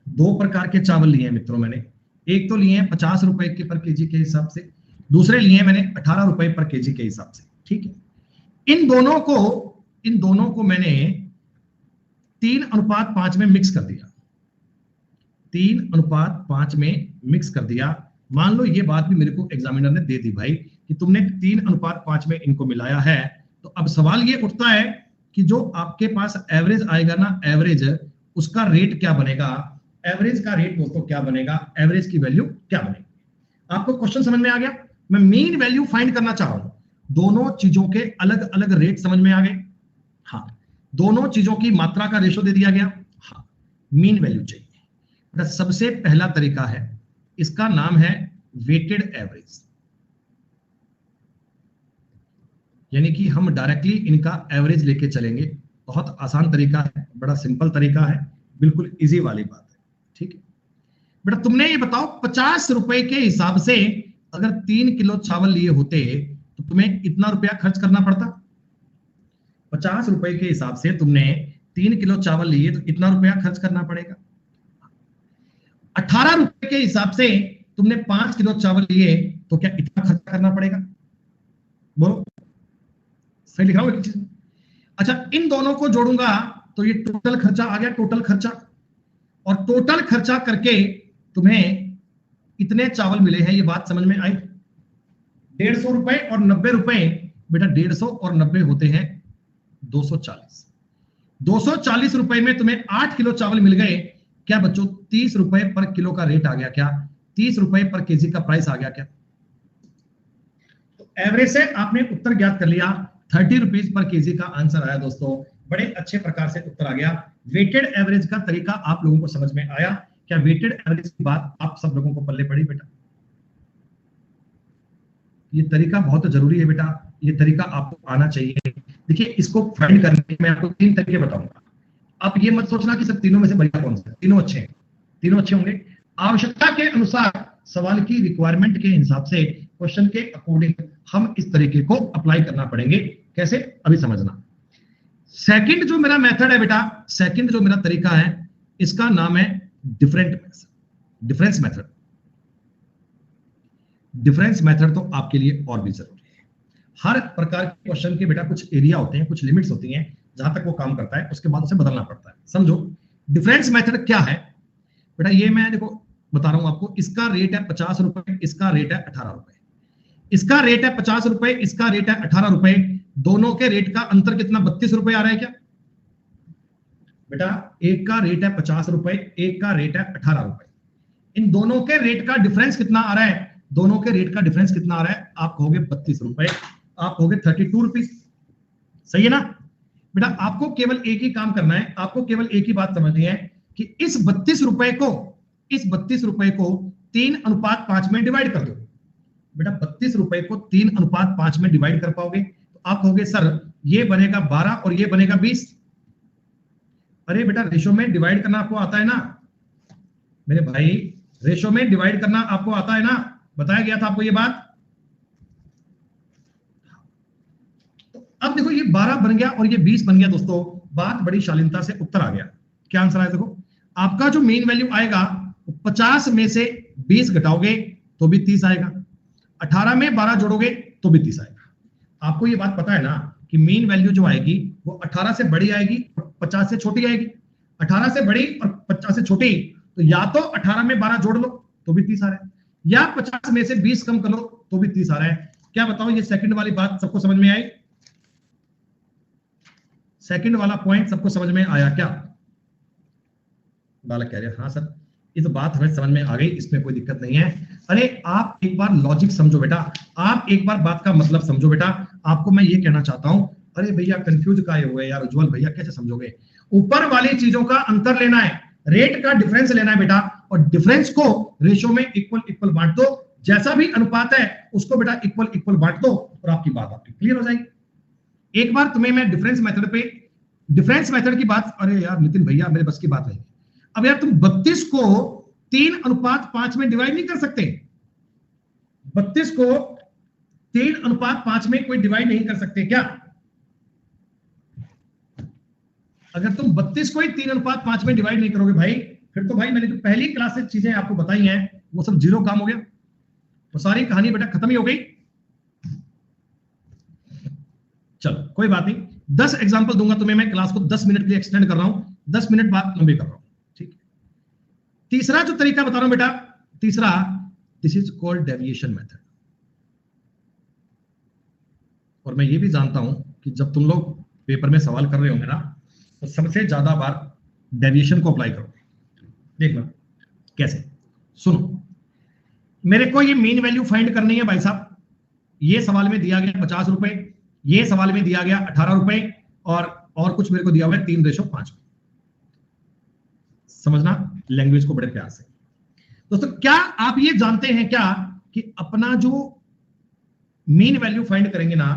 S1: दो प्रकार के चावल लिए हैं मित्रों मैंने, एक तो लिए हैं 50 रुपए के पर केजी के हिसाब से, दूसरे लिए मैंने 18 रुपए पर केजी के हिसाब से। ठीक है, इन दोनों को मैंने 3:5 में मिक्स कर दिया। 3:5 में मिक्स कर दिया। मान लो ये बात भी मेरे को एग्जामिनर ने दे दी भाई कि तुमने 3:5 में इनको मिलाया है, तो अब सवाल ये उठता है कि जो आपके पास एवरेज आएगा ना, एवरेज, उसका रेट क्या बनेगा? एवरेज का रेट दोस्तों क्या बनेगा? एवरेज की वैल्यू क्या बनेगी? आपको क्वेश्चन समझ में आ गया? मैं मीन वैल्यू फाइंड करना चाह रहा हूं। दोनों चीजों के अलग अलग रेट समझ में आ गए? हाँ। दोनों चीजों की मात्रा का रेशो दे दिया गया? हाँ। मीन वैल्यू चाहिए। सबसे पहला तरीका है, इसका नाम है वेटेड एवरेज। यानी कि हम डायरेक्टली इनका एवरेज लेके चलेंगे। बहुत आसान तरीका है, बड़ा सिंपल तरीका है, बिल्कुल इजी वाली बात है। ठीक है बेटा, तुमने ये बताओ 50 रुपए के हिसाब से अगर 3 किलो चावल लिए होते तो तुम्हें इतना रुपया खर्च करना पड़ता? 50 रुपए के हिसाब से तुमने 3 किलो चावल लिए तो इतना रुपया खर्च करना पड़ेगा। 18 रुपए के हिसाब से तुमने 5 किलो चावल लिए तो क्या इतना खर्च करना पड़ेगा? बोलो, सही लिख रहा हूं एक चीज? अच्छा, इन दोनों को जोड़ूंगा तो ये टोटल खर्चा आ गया, टोटल खर्चा। और टोटल खर्चा करके तुम्हें इतने चावल मिले हैं, ये बात समझ में आई? 150 रुपए और 90 रुपए। बेटा 150 और 90 होते हैं 240। 240 रुपए में तुम्हें 8 किलो चावल मिल गए। क्या बच्चों 30 रुपए पर किलो का रेट आ गया क्या? 30 रुपए पर केजी का प्राइस आ गया क्या? तो एवरेज से आपने उत्तर ज्ञात कर लिया। 30 रुपीज पर केजी का आंसर आया दोस्तों। बड़े अच्छे प्रकार से उत्तर आ गया। वेटेड एवरेज का तरीका आप लोगों को समझ में आया? क्या वेटेड एवरेज की बात आप सब लोगों को पल्ले पड़ी बेटा? ये तरीका बहुत जरूरी है बेटा, ये तरीका आपको आना चाहिए। देखिए, इसको फाइंड करने के मैं आपको 3 तरीके बताऊंगा। आप ये मत सोचना कि सब तीनों में से बढ़िया कौन सा है। तीनों अच्छे हैं, तीनों अच्छे होंगे। आवश्यकता के अनुसार, सवाल की रिक्वायरमेंट के हिसाब से, क्वेश्चन के अकॉर्डिंग हम इस तरीके को अप्लाई करना पड़ेंगे। कैसे, अभी समझना। सेकंड जो मेरा मेथड है बेटा, सेकंड जो मेरा तरीका है, इसका नाम है डिफरेंस मेथड। डिफरेंस मेथड तो आपके लिए और भी जरूरी है। हर प्रकार के क्वेश्चन के बेटा कुछ एरिया होते हैं, कुछ लिमिट्स होती हैं, जहां तक वो काम करता है उसके बाद उसे बदलना पड़ता है। समझो डिफरेंस मेथड क्या है बेटा। ये मैं देखो बता रहा हूं आपको। इसका रेट है 50 रुपए, इसका रेट है 18 रुपए। इसका रेट है 50 रुपए, इसका रेट है 18 रुपए। दोनों के रेट का अंतर कितना? 32 रुपए आ रहा है क्या बेटा? एक का रेट है 50 रुपए, एक का रेट है 18 रुपए। इन दोनों के रेट का डिफरेंस कितना आ रहा है? दोनों के रेट का डिफरेंस कितना आ रहा है? आप कहोगे 32 रुपए, आप कहोगे 32 रुपीज। सही है ना बेटा? आपको केवल एक ही काम करना है, आपको केवल एक ही बात समझनी है कि इस 32 रुपए को 3:5 में डिवाइड कर दो। बेटा 32 रुपए को 3:5 में डिवाइड कर पाओगे तो आप कहोगे सर ये बनेगा 12 और ये बनेगा 20। अरे बेटा रेशो में डिवाइड करना आपको आता है ना मेरे भाई? रेशो में डिवाइड करना आपको आता है ना? बताया गया था आपको ये बात। तो अब देखो ये 12 बन गया और ये 20 बन गया दोस्तों। बात बड़ी शालीनता से उत्तर आ गया। क्या आंसर आया? देखो आपका जो मेन वैल्यू आएगा 50 में से 20 घटाओगे तो भी 30 आएगा, 18 में 12 जोड़ोगे तो भी 30 आएगा। आपको ये बात पता है ना कि मेन वैल्यू जो आएगी वो 18 से बड़ी आएगी और 50 से छोटी आएगी। 18 से बड़ी और 50 से छोटी, तो या तो 18 में 12 जोड़ लो तो भी 30 आ रहा है, या 50 में से 20 कम कर लो तो भी 30 आ रहा है। क्या बताओ ये सेकंड वाली बात सबको समझ में आई? सेकंड वाला पॉइंट सबको समझ में आया क्या? बालक कह रहे हैं हाँ सर। ये तो बात हमें समझ में आ गई, इसमें कोई दिक्कत नहीं है। अरे आप एक बार लॉजिक समझो बेटा, आप एक बार बात का मतलब समझो बेटा। आपको मैं ये कहना चाहता हूं, अरे भैया कंफ्यूज काहे हुए यार उज्जवल भैया, कैसे समझोगे? ऊपर वाली चीजों का अंतर लेना है, रेट का डिफरेंस लेना है बेटा, और डिफरेंस को रेशो में इक्वल इक्वल बांट दो। जैसा भी अनुपात है उसको बेटा इक्वल इक्वल बांट दो और आपकी बात आपकी क्लियर हो जाएगी। एक बार तुम्हें मैं डिफरेंस मेथड की बात, अरे यार नितिन भैया मेरे बस की बात नहीं। अब यार तुम 32 को 3:5 में डिवाइड नहीं कर सकते। 32 को 3:5 में कोई डिवाइड नहीं कर सकते क्या? अगर तुम 32 को ही 3:5 में डिवाइड नहीं करोगे भाई, फिर तो भाई मैंने जो पहली क्लास से चीजें आपको बताई हैं वो सब जीरो काम हो गया, वो सारी कहानी बेटा खत्म ही हो गई। चलो कोई बात नहीं, 10 एग्जांपल दूंगा तुम्हें मैं, क्लास को 10 मिनट के लिए एक्सटेंड कर रहा हूं, 10 मिनट बाद लंबी कर रहा हूं, ठीक है। तीसरा जो तरीका बता रहा हूं बेटा, तीसरा, this is called deviation method. और मैं ये भी जानता हूं कि जब तुम लोग पेपर में सवाल कर रहे होंगे ना, तो सबसे ज्यादा बार डेविएशन को अप्लाई करो। देखना कैसे, सुनो, मेरे को ये मीन वैल्यू फाइंड करनी है भाई साहब। ये सवाल में दिया गया 50 रुपए, ये सवाल में दिया गया 18 रुपए, और कुछ मेरे को दिया हुआ है 3:5। समझना लैंग्वेज को बड़े प्यार से दोस्तों। क्या आप ये जानते हैं क्या कि अपना जो मीन वैल्यू फाइंड करेंगे ना,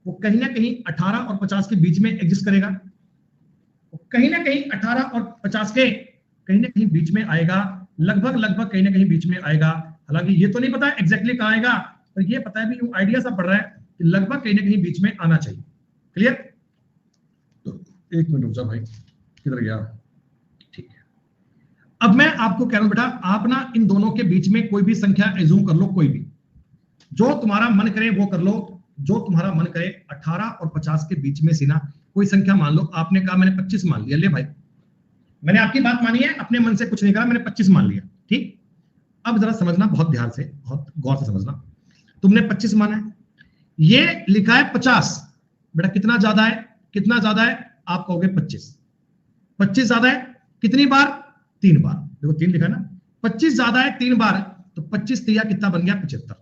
S1: वो कहीं ना कहीं 18 और 50 के बीच में एग्जिस्ट करेगा, वो कहीं ना कहीं 18 और 50 के कहीं ना कहीं बीच में आएगा, लगभग कहीं ना कहीं बीच में आएगा। हालांकि ये तो नहीं पता एग्जैक्टली कहां आएगा, पर ये पता है भी, आइडिया सा पड़ रहा है कि लगभग कहीं ना कहीं बीच में आना चाहिए। क्लियर? तो एक मिनट रुक जा भाई, किधर गया? ठीक है, अब मैं आपको कह रहा हूं बेटा, आप ना इन दोनों के बीच में कोई भी संख्या एज्यूम कर लो, कोई भी जो तुम्हारा मन करे वो कर लो, जो तुम्हारा मन करे। 18 और 50 के बीच में से ना कोई संख्या मान लो। आपने कहा मैंने 25 मान लिया, ले भाई मैंने आपकी बात मानी है, अपने मन से कुछ नहीं करा, मैंने 25 मान लिया, ठीक। अब जरा समझना बहुत ध्यान से, बहुत गौर से समझना। तुमने 25 माना है, ये लिखा है 50, बेटा कितना ज्यादा है, कितना ज्यादा है? आप कहोगे 25। 25 ज्यादा है कितनी बार? 3 बार। देखो 3 लिखा है ना, 25 ज्यादा है 3 बार, तो 25 तिया कितना बन गया? 75।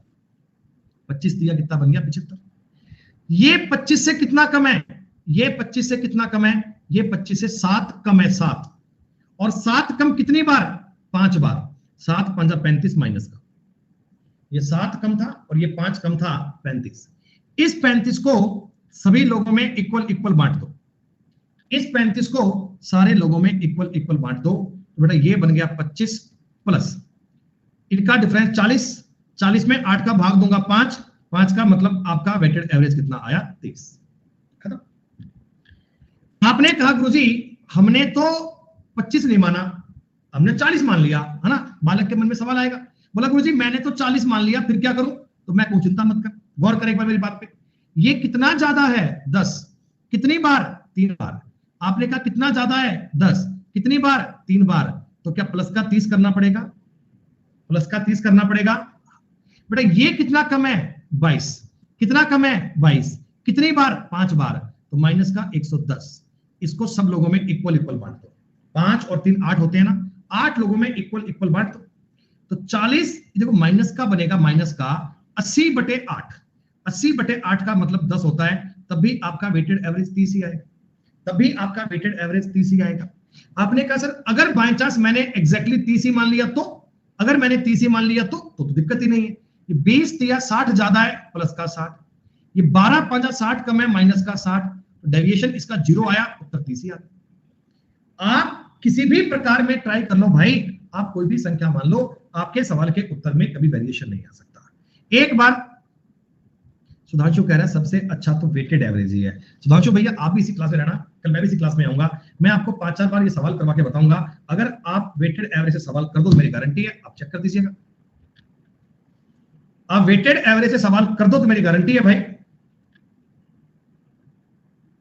S1: 25 तिया कितना बन गया? 75। ये 25 से कितना कम है? ये 25 से कितना कम है? ये 25 से 7 कम है, 7। और 7 कम कितनी बार? 5 बार। 7 5 35 माइनस का, ये 7 कम था और ये 5 कम था, 35। इस 35 को सभी लोगों में इक्वल इक्वल बांट दो, इस 35 को सारे लोगों में इक्वल इक्वल बांट दो, तो बेटा ये बन गया 25 प्लस इनका डिफरेंस 40। 40 में 8 का भाग दूंगा 5, 5 का मतलब आपका वेटेड एवरेज कितना आया? 30। खत्म। आपने कहा गुरुजी हमने तो 25 नहीं माना, हमने 40 मान लिया, है ना? बालक के मन में सवाल आएगा, बोला गुरुजी मैंने तो 40 मान लिया, फिर क्या करूं? तो मैं कहूं चिंता मत कर, गौर कर एक बार मेरी बात पे। ये कितना ज्यादा है? 10। कितनी बार? 3 बार। आपने कहा कितना ज्यादा है? 10। कितनी बार? 3 बार। तो क्या प्लस का 30 करना पड़ेगा? प्लस का 30 करना पड़ेगा। बेटा ये कितना कम है? 22। कितना कम है? 22। कितनी बार? 5 बार। तो माइनस का 110। इसको सब लोगों में इक्वल इक्वल बांट दो। 5 और 3 8 होते हैं ना, 8 लोगों में इक्वल इक्वल बांट दो। तो 40 देखो माइनस का बनेगा, माइनस का 80/8। 80/8 का मतलब 10 होता है, तब भी आपका वेटेड एवरेज 30 ही आएगा, तब भी आपका वेटेड एवरेज 30 ही आएगा। आपने कहा सर अगर बाय चांस मैंने एग्जैक्टली 30 ही मान लिया तो, अगर मैंने 30 ही मान लिया तो दिक्कत ही नहीं है। ये 20 या 60 ज्यादा है, प्लस का 60। ये 12 5 60 कम है, माइनस का 60। डेविएशन इसका 0 आया, उत्तर 30 ही आता। आप किसी भी प्रकार में ट्राई कर लो भाई, आप कोई भी संख्या मान लो, आपके सवाल के उत्तर में कभी वेरिएशन नहीं आ सकता। एक बार सुधांशु कह रहा है सबसे अच्छा तो वेटेड एवरेज ही है। सुधांशु भैया आप भी इसी क्लास में रहना, कल मैं भी इसी क्लास में आऊंगा, मैं आपको 5-4 बार ये सवाल करवा के बताऊंगा। अगर आप वेटेड एवरेज से सवाल कर दो तो मेरी गारंटी है, आप चेक कर दीजिएगा। आप वेटेड एवरेज से सवाल कर दो तो मेरी गारंटी है भाई।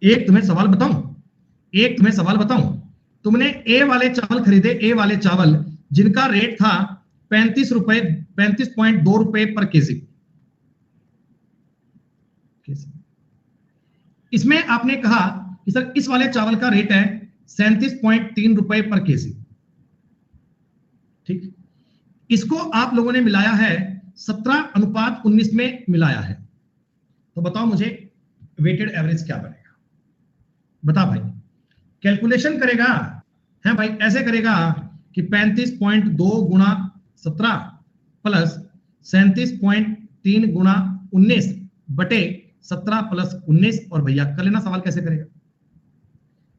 S1: एक तुम्हें सवाल बताऊं, तुमने ए वाले चावल खरीदे, ए वाले चावल जिनका रेट था 35.2 रुपए पर केजी। इसमें आपने कहा कि सर इस वाले चावल का रेट है 37.3 रुपए पर केजी। ठीक, इसको आप लोगों ने मिलाया है 17:19 में मिलाया है, तो बताओ मुझे वेटेड एवरेज क्या बनेगा? बता भाई, कैलकुलेशन करेगा है भाई, ऐसे करेगा कि 35.2 गुणा 17 प्लस 37.3 गुणा 19 बटे 17 प्लस 19, और भैया कर लेना सवाल कैसे करेगा।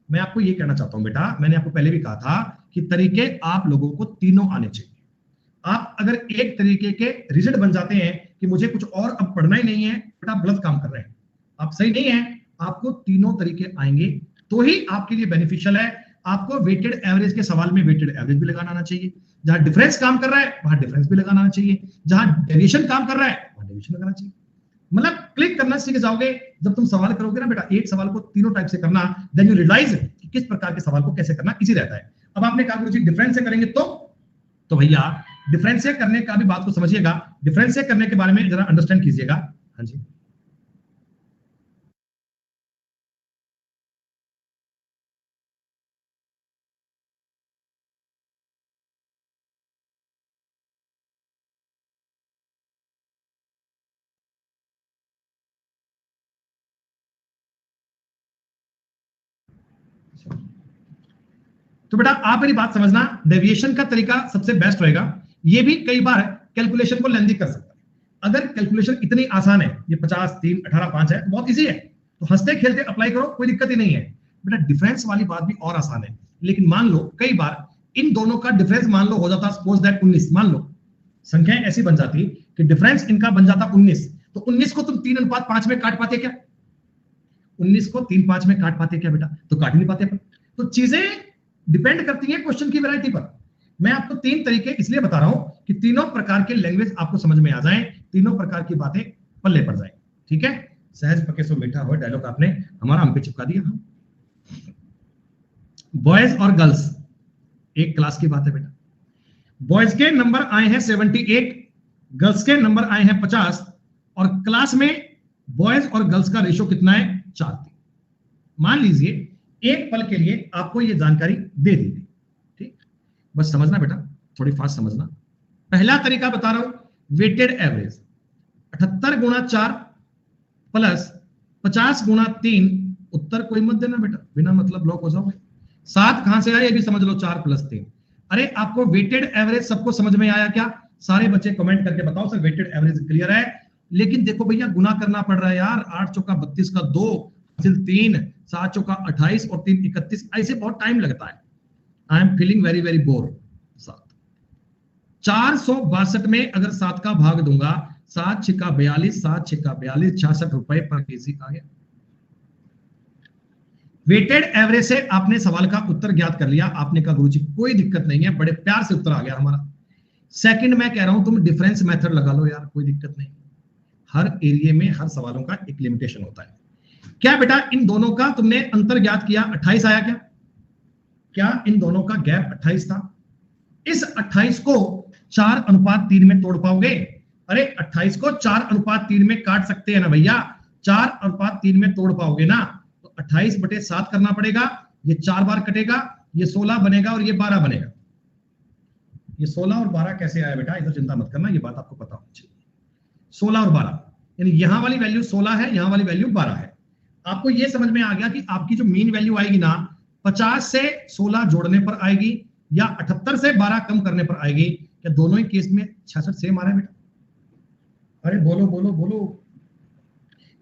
S1: मैं आपको ये कहना चाहता हूं बेटा, मैंने आपको पहले भी कहा था कि तरीके आप लोगों को तीनों आने चाहिए। आप अगर एक तरीके के रिजल्ट बन जाते हैं कि मुझे कुछ और अब पढ़ना ही नहीं है, बेटा गलत काम कर रहे हैं, आप सही नहीं है। आपको तीनों तरीके आएंगे तो ही आपके लिए बेनिफिशियल है। आपको वेटेड एवरेज के सवाल में वेटेड एवरेज भी लगाना आना चाहिए, जहां डिफरेंस काम कर रहा है वहां डिफरेंस भी लगाना आना चाहिए, जहां डेविएशन काम कर रहा है वहां डेविएशन लगाना चाहिए। मतलब क्लिक करना सीख जाओगे जब तुम सवाल करोगे ना बेटा, एक सवाल को तीनों टाइप से करना, देन यू रियलाइज कि किस प्रकार के सवाल को कैसे करना इजी रहता है। अब आपने कहा गुरुजी डिफरेंस से करेंगे तो भैया डिफरेंस से करने का भी बात को समझिएगा, डिफरेंस से करने के बारे में जरा अंडरस्टैंड कीजिएगा। हाँ जी, तो बेटा आप मेरी बात समझना, डेविएशन का तरीका सबसे बेस्ट रहेगा। ये भी कई बार कैलकुलेशन को लेंदी कर सकता है। अगर कैलकुलेशन इतनी आसान है, ये 50 3 18 5 है, बहुत इजी है, तो हंसते खेलते अप्लाई करो, कोई दिक्कत ही नहीं है। बेटा डिफरेंस वाली बात भी और आसान है, लेकिन मान लो कई बार इन दोनों का डिफरेंस मान लो हो जाता सपोज दैट 19, मान लो संख्याएं ऐसी बन जाती कि डिफरेंस इनका बन जाता 19, तो 19 को तुम 3:5 में काट पाते क्या? 19 को 3:5 में काट पाते क्या बेटा? तो काट नहीं पाते। तो चीजें डिपेंड करती है क्वेश्चन की वैरायटी पर। मैं आपको तीन तरीके इसलिए बता रहा हूं कि तीनों प्रकार के लैंग्वेज आपको समझ में आ जाएं, तीनों प्रकार की बातें पल्ले पड़ जाए। ठीक है, सहज पके सो मीठा हो डायलॉग आपने हमारा हम पे चिपका दिया। बॉयज और गर्ल्स एक क्लास की बात है बेटा। बॉयज के नंबर आए हैं 78, गर्ल्स के नंबर आए हैं 50, और क्लास में बॉयज और गर्ल्स का रेशो कितना है? 4:3। मान लीजिए एक पल के लिए आपको यह जानकारी दे दी गई, ठीक, बस समझना बेटा, थोड़ी फास्ट समझना। पहला तरीका बता रहा हूं, वेटेड एवरेज 78 गुणा 4 प्लस 50 गुणा 3, उत्तर कोई मत देना बेटा, बिना मतलब ब्लॉक हो जाओगे। 7 कहां से आया ये भी समझ लो, 4 + 3। अरे आपको वेटेड एवरेज सबको समझ में आया क्या? सारे बच्चे कमेंट करके बताओ सर वेटेड एवरेज क्लियर है। लेकिन देखो भैया गुना करना पड़ रहा है यार, 8 चौका 32 का 2 3, 7 चौका 28 और 3 31, ऐसे बहुत टाइम लगता है। I am feeling very very bore. 462 में अगर 7 का भाग दूंगा, 7 छिका 42, 7 छिका 42, 66 रुपए पर केजी आ गया। वेटेड एवरेज से आपने सवाल का उत्तर ज्ञात कर लिया। आपने कहा गुरुजी कोई दिक्कत नहीं है, बड़े प्यार से उत्तर आ गया हमारा। सेकंड मैं कह रहा हूं तुम डिफरेंस मेथड लगा लो यार, कोई दिक्कत नहीं। हर एरिया में हर सवालों का एक लिमिटेशन होता है। क्या बेटा इन दोनों का तुमने अंतर ज्ञात किया, 28 आया क्या? क्या इन दोनों का गैप 28 था? इस 28 को 4:3 में तोड़ पाओगे? अरे 28 को 4:3 में काट सकते हैं ना भैया, 4:3 में तोड़ पाओगे ना? तो 28/7 करना पड़ेगा, ये 4 बार कटेगा, ये 16 बनेगा और ये 12 बनेगा। ये 16 और 12 कैसे आया बेटा, इधर चिंता मत करना, ये बात आपको पता होनी चाहिए। 16 और 12 यानी यहां वाली वैल्यू 16 है, यहां वाली वैल्यू 12 है। आपको ये समझ में आ गया कि आपकी जो मीन वैल्यू आएगी ना, 50 से 16 जोड़ने पर आएगी या 78 से 12 कम करने पर आएगी। क्या दोनों ही केस में 66 सेम आ रहा है बेटा? अरे बोलो बोलो बोलो।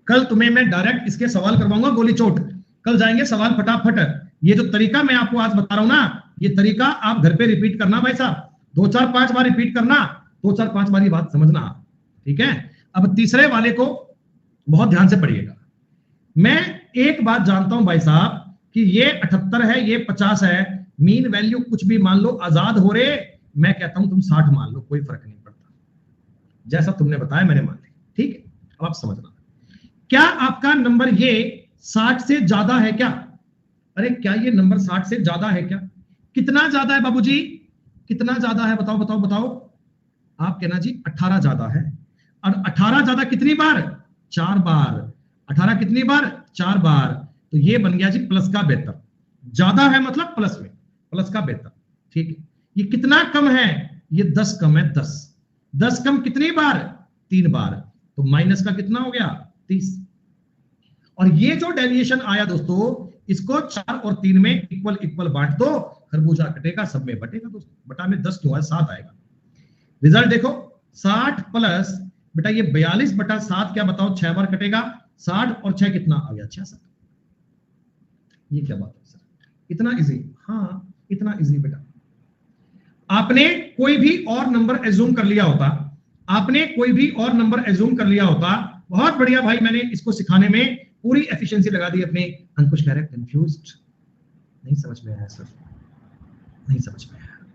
S1: कल तुम्हें मैं डायरेक्ट इसके सवाल करवाऊंगा गोली चोट, कल जाएंगे सवाल फटाफट। ये जो तरीका मैं आपको आज बता रहा हूं ना, ये तरीका आप घर पे रिपीट करना भाई साहब, 2 4 5 बार रिपीट करना, 2 4 5 बार बात समझना, ठीक है। अब तीसरे वाले को बहुत ध्यान से पढ़िएगा। मैं एक बात जानता हूं भाई साहब कि ये 78 है, ये 50 है, मीन वैल्यू कुछ भी मान लो, आजाद हो रहे, मैं कहता हूं तुम 60 मान लो, कोई फर्क नहीं पड़ता, जैसा तुमने बताया मैंने मान लिया, ठीक है। अब आप समझना, क्या आपका नंबर ये 60 से ज्यादा है क्या? अरे क्या ये नंबर 60 से ज्यादा है क्या? कितना ज्यादा है बाबूजी, कितना ज्यादा है बताओ बताओ बताओ। आप कहना जी 18 ज्यादा है। और 18 ज्यादा कितनी बार? 4 बार। 18 कितनी बार? 4 बार। तो ये बन गया जी प्लस का 72। ज्यादा है मतलब प्लस में, प्लस का 72, ठीक है। ये कितना कम है? ये 10 कम है 10, 10 कम कितनी बार, 3 बार, तो माइनस का कितना हो गया 30। और ये जो डेविएशन आया दोस्तों, इसको 4 और 3 में इक्वल इक्वल बांट दो, खरबूजा कटेगा सब में बटेगा दोस्तों, बटा में 10 क्यों है 7 आएगा। रिजल्ट देखो 60 प्लस बेटा ये 42 बटा 7 क्या बताओ 6 बार कटेगा, 60 और 6 कितना आ गया 66। ये क्या बात है सर, इतना इजी? हाँ इतना इजी बेटा। आपने कोई भी और नंबर एज्यूम कर लिया होता, आपने कोई भी और नंबर एज्यूम कर लिया होता, बहुत बढ़िया भाई, मैंने इसको सिखाने में पूरी एफिशिएंसी लगा दी अपने। अंकुश कह रहे हैं कंफ्यूज्ड, नहीं समझ में आया सर, नहीं समझ में आया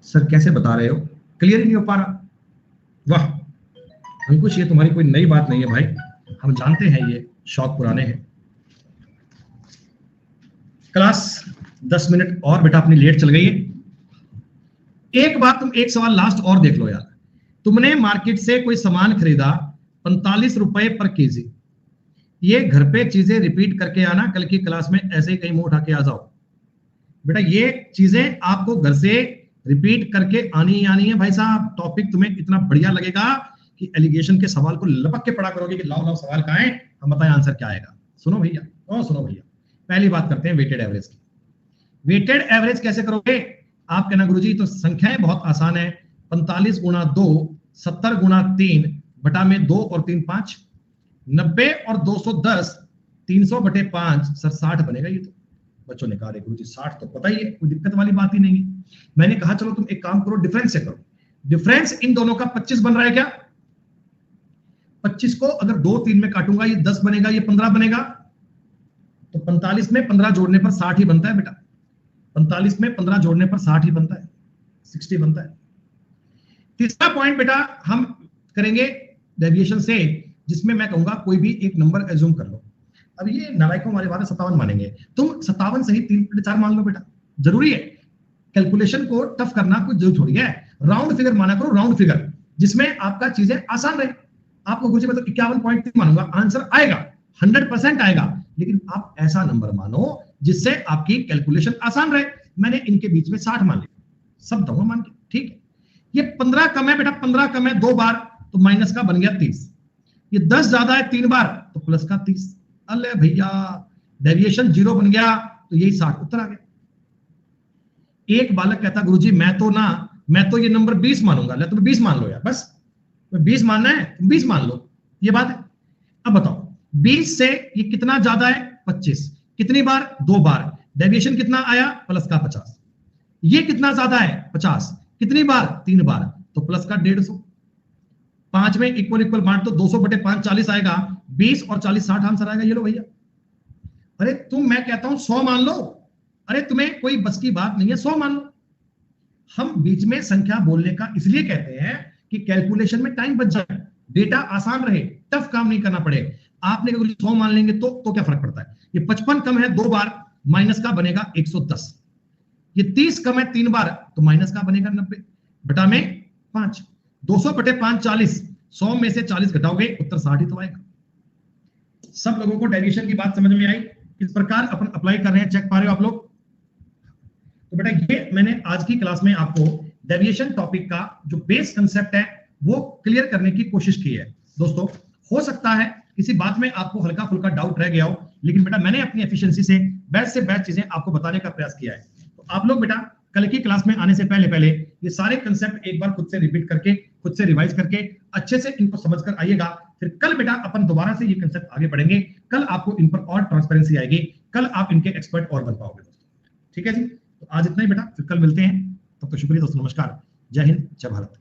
S1: सर, कैसे बता रहे हो, क्लियर ही नहीं हो पा रहा। वाह अंकुश, ये तुम्हारी कोई नई बात नहीं है भाई, हम जानते हैं ये शौक पुराने हैं। क्लास 10 मिनट और बेटा अपनी लेट चल गई है। एक बात तुम एक सवाल लास्ट और देख लो यार, तुमने मार्केट से कोई सामान खरीदा 45 रुपए पर केजी, ये घर पे चीजें रिपीट करके आना, कल की क्लास में ऐसे ही कहीं मुंह उठा के आ जाओ बेटा, ये चीजें आपको घर से रिपीट करके आनी है भाई साहब। टॉपिक तुम्हें इतना बढ़िया लगेगा कि एलिगेशन के सवाल को लपक के पढ़ा करोगे कि लाओ लाओ सवाल कहां है, हम बताएं आंसर क्या आएगा। सुनो भैया, सुनो भैया, पहली बात करते हैं वेटेड एवरेज की। वेटेड एवरेज कैसे करोगे? आप कहना गुरुजी तो संख्याएं बहुत आसान है, 45 गुणा 2 70 गुणा 3 बटा में 2 और 3 5, 90 और 210 300 बटे 5 सर 60 बनेगा। ये तो बच्चों ने कहा गुरुजी 60 तो पता ही है, कोई दिक्कत वाली बात ही नहीं है। मैंने कहा चलो तुम एक काम करो, डिफरेंस से करो। डिफरेंस इन दोनों का 25 बन रहा है क्या? 25 को अगर 2 3 में काटूंगा ये 10 बनेगा, ये 15 बनेगा, तो 45 में 15 जोड़ने पर 60 ही बनता है बेटा। 45 में 15 जोड़ने पर 60 ही बनता है, 60 बनता है। तीसरा पॉइंट बेटा हम करेंगे डेविएशन से, जिसमें मैं कहूंगा कोई भी एक नंबर एज्यूम कर लो। अब ये नालायकों वाले बात 57 मानेंगे, तुम 57 सही 3 4 मान लो बेटा, जरूरी है। कैलकुलेशन को टफ करना कोई जरूरी थोड़ी है, राउंड फिगर माना करो, राउंड फिगर जिसमें आपका चीजें आसान रहे। आपको गुरुजी मतलब 51.3 मानूंगा, आंसर आएगा 100% आएगा, लेकिन आप ऐसा नंबर मानो जिससे आपकी कैलकुलेशन आसान रहे। मैंने इनके बीच में 60 मान लिया, सब दूंगा मान के, ठीक है। ये 15 कम है बेटा, 15 कम है 2 बार तो माइनस का बन गया 30, ये 10 ज्यादा है 3 बार तो प्लस का 30। अरे भैया डेविएशन 0 बन गया तो यही 60 उत्तर आ गया। एक बालक कहता गुरुजी मैं तो ये नंबर 20 मानूंगा। ले तुम 20 मान लो यार, बस 20 मानना है 20 मान लो, ये बात है। अब बताओ 20 से ये कितना ज्यादा है 25, कितनी बार 2 बार, डेविएशन कितना आया प्लस का 50। ये कितना ज्यादा है 50, कितनी बार 3 बार, तो प्लस का 150। 5 में इक्वल इक्वल बांट तो 200 बटे 5 40 आएगा, 20 और 40 60 आंसर आएगा। ये लो भैया। अरे मैं कहता हूं 100 मान लो, अरे तुम्हें कोई बस की बात नहीं है, 100 मान लो। हम बीच में संख्या बोलने का इसलिए कहते हैं कि कैलकुलेशन में टाइम बच जाए, डेटा आसान रहे, टफ काम नहीं करना पड़े। आपने अगर 100 मान लेंगे तो क्या फर्क पड़ता है। ये 55 कम है 2 बार, माइनस का बनेगा 110। ये 30 कम है 3 बार तो माइनस का बनेगा 90 बटा में 5। 200 बटे 5 40, 100 में से 40 घटाओगे उत्तर 60 ही तो आएगा। सब लोगों को डेविएशन की बात समझ में आई? किस प्रकार अपन अप्लाई कर रहे हैं, चेक पा रहे हो आप लोग? तो बेटा ये मैंने आज की क्लास में आपको डेविएशन टॉपिक का जो बेस कंसेप्ट है वो क्लियर करने की कोशिश की है। दोस्तों हो सकता है किसी बात में आपको हल्का फुल्का डाउट रह गया हो, लेकिन बेटा मैंने अपनी एफिशिएंसी से बेस्ट चीजें आपको बताने का प्रयास किया है। तो आप लोग बेटा कल की क्लास में आने से पहले ये सारे कंसेप्ट एक बार खुद से रिपीट करके, खुद से रिवाइज करके अच्छे से इनको समझकर आइएगा। फिर कल बेटा अपन दोबारा से ये कंसेप्ट आगे बढ़ेंगे, कल आपको इन पर और ट्रांसपेरेंसी आएगी, कल आप इनके एक्सपर्ट और बन पाओगे दोस्तों। ठीक है जी, तो आज इतना ही बेटा, फिर कल मिलते हैं। तब तो शुक्रिया दोस्तों, नमस्कार, जय हिंद, जय भारत।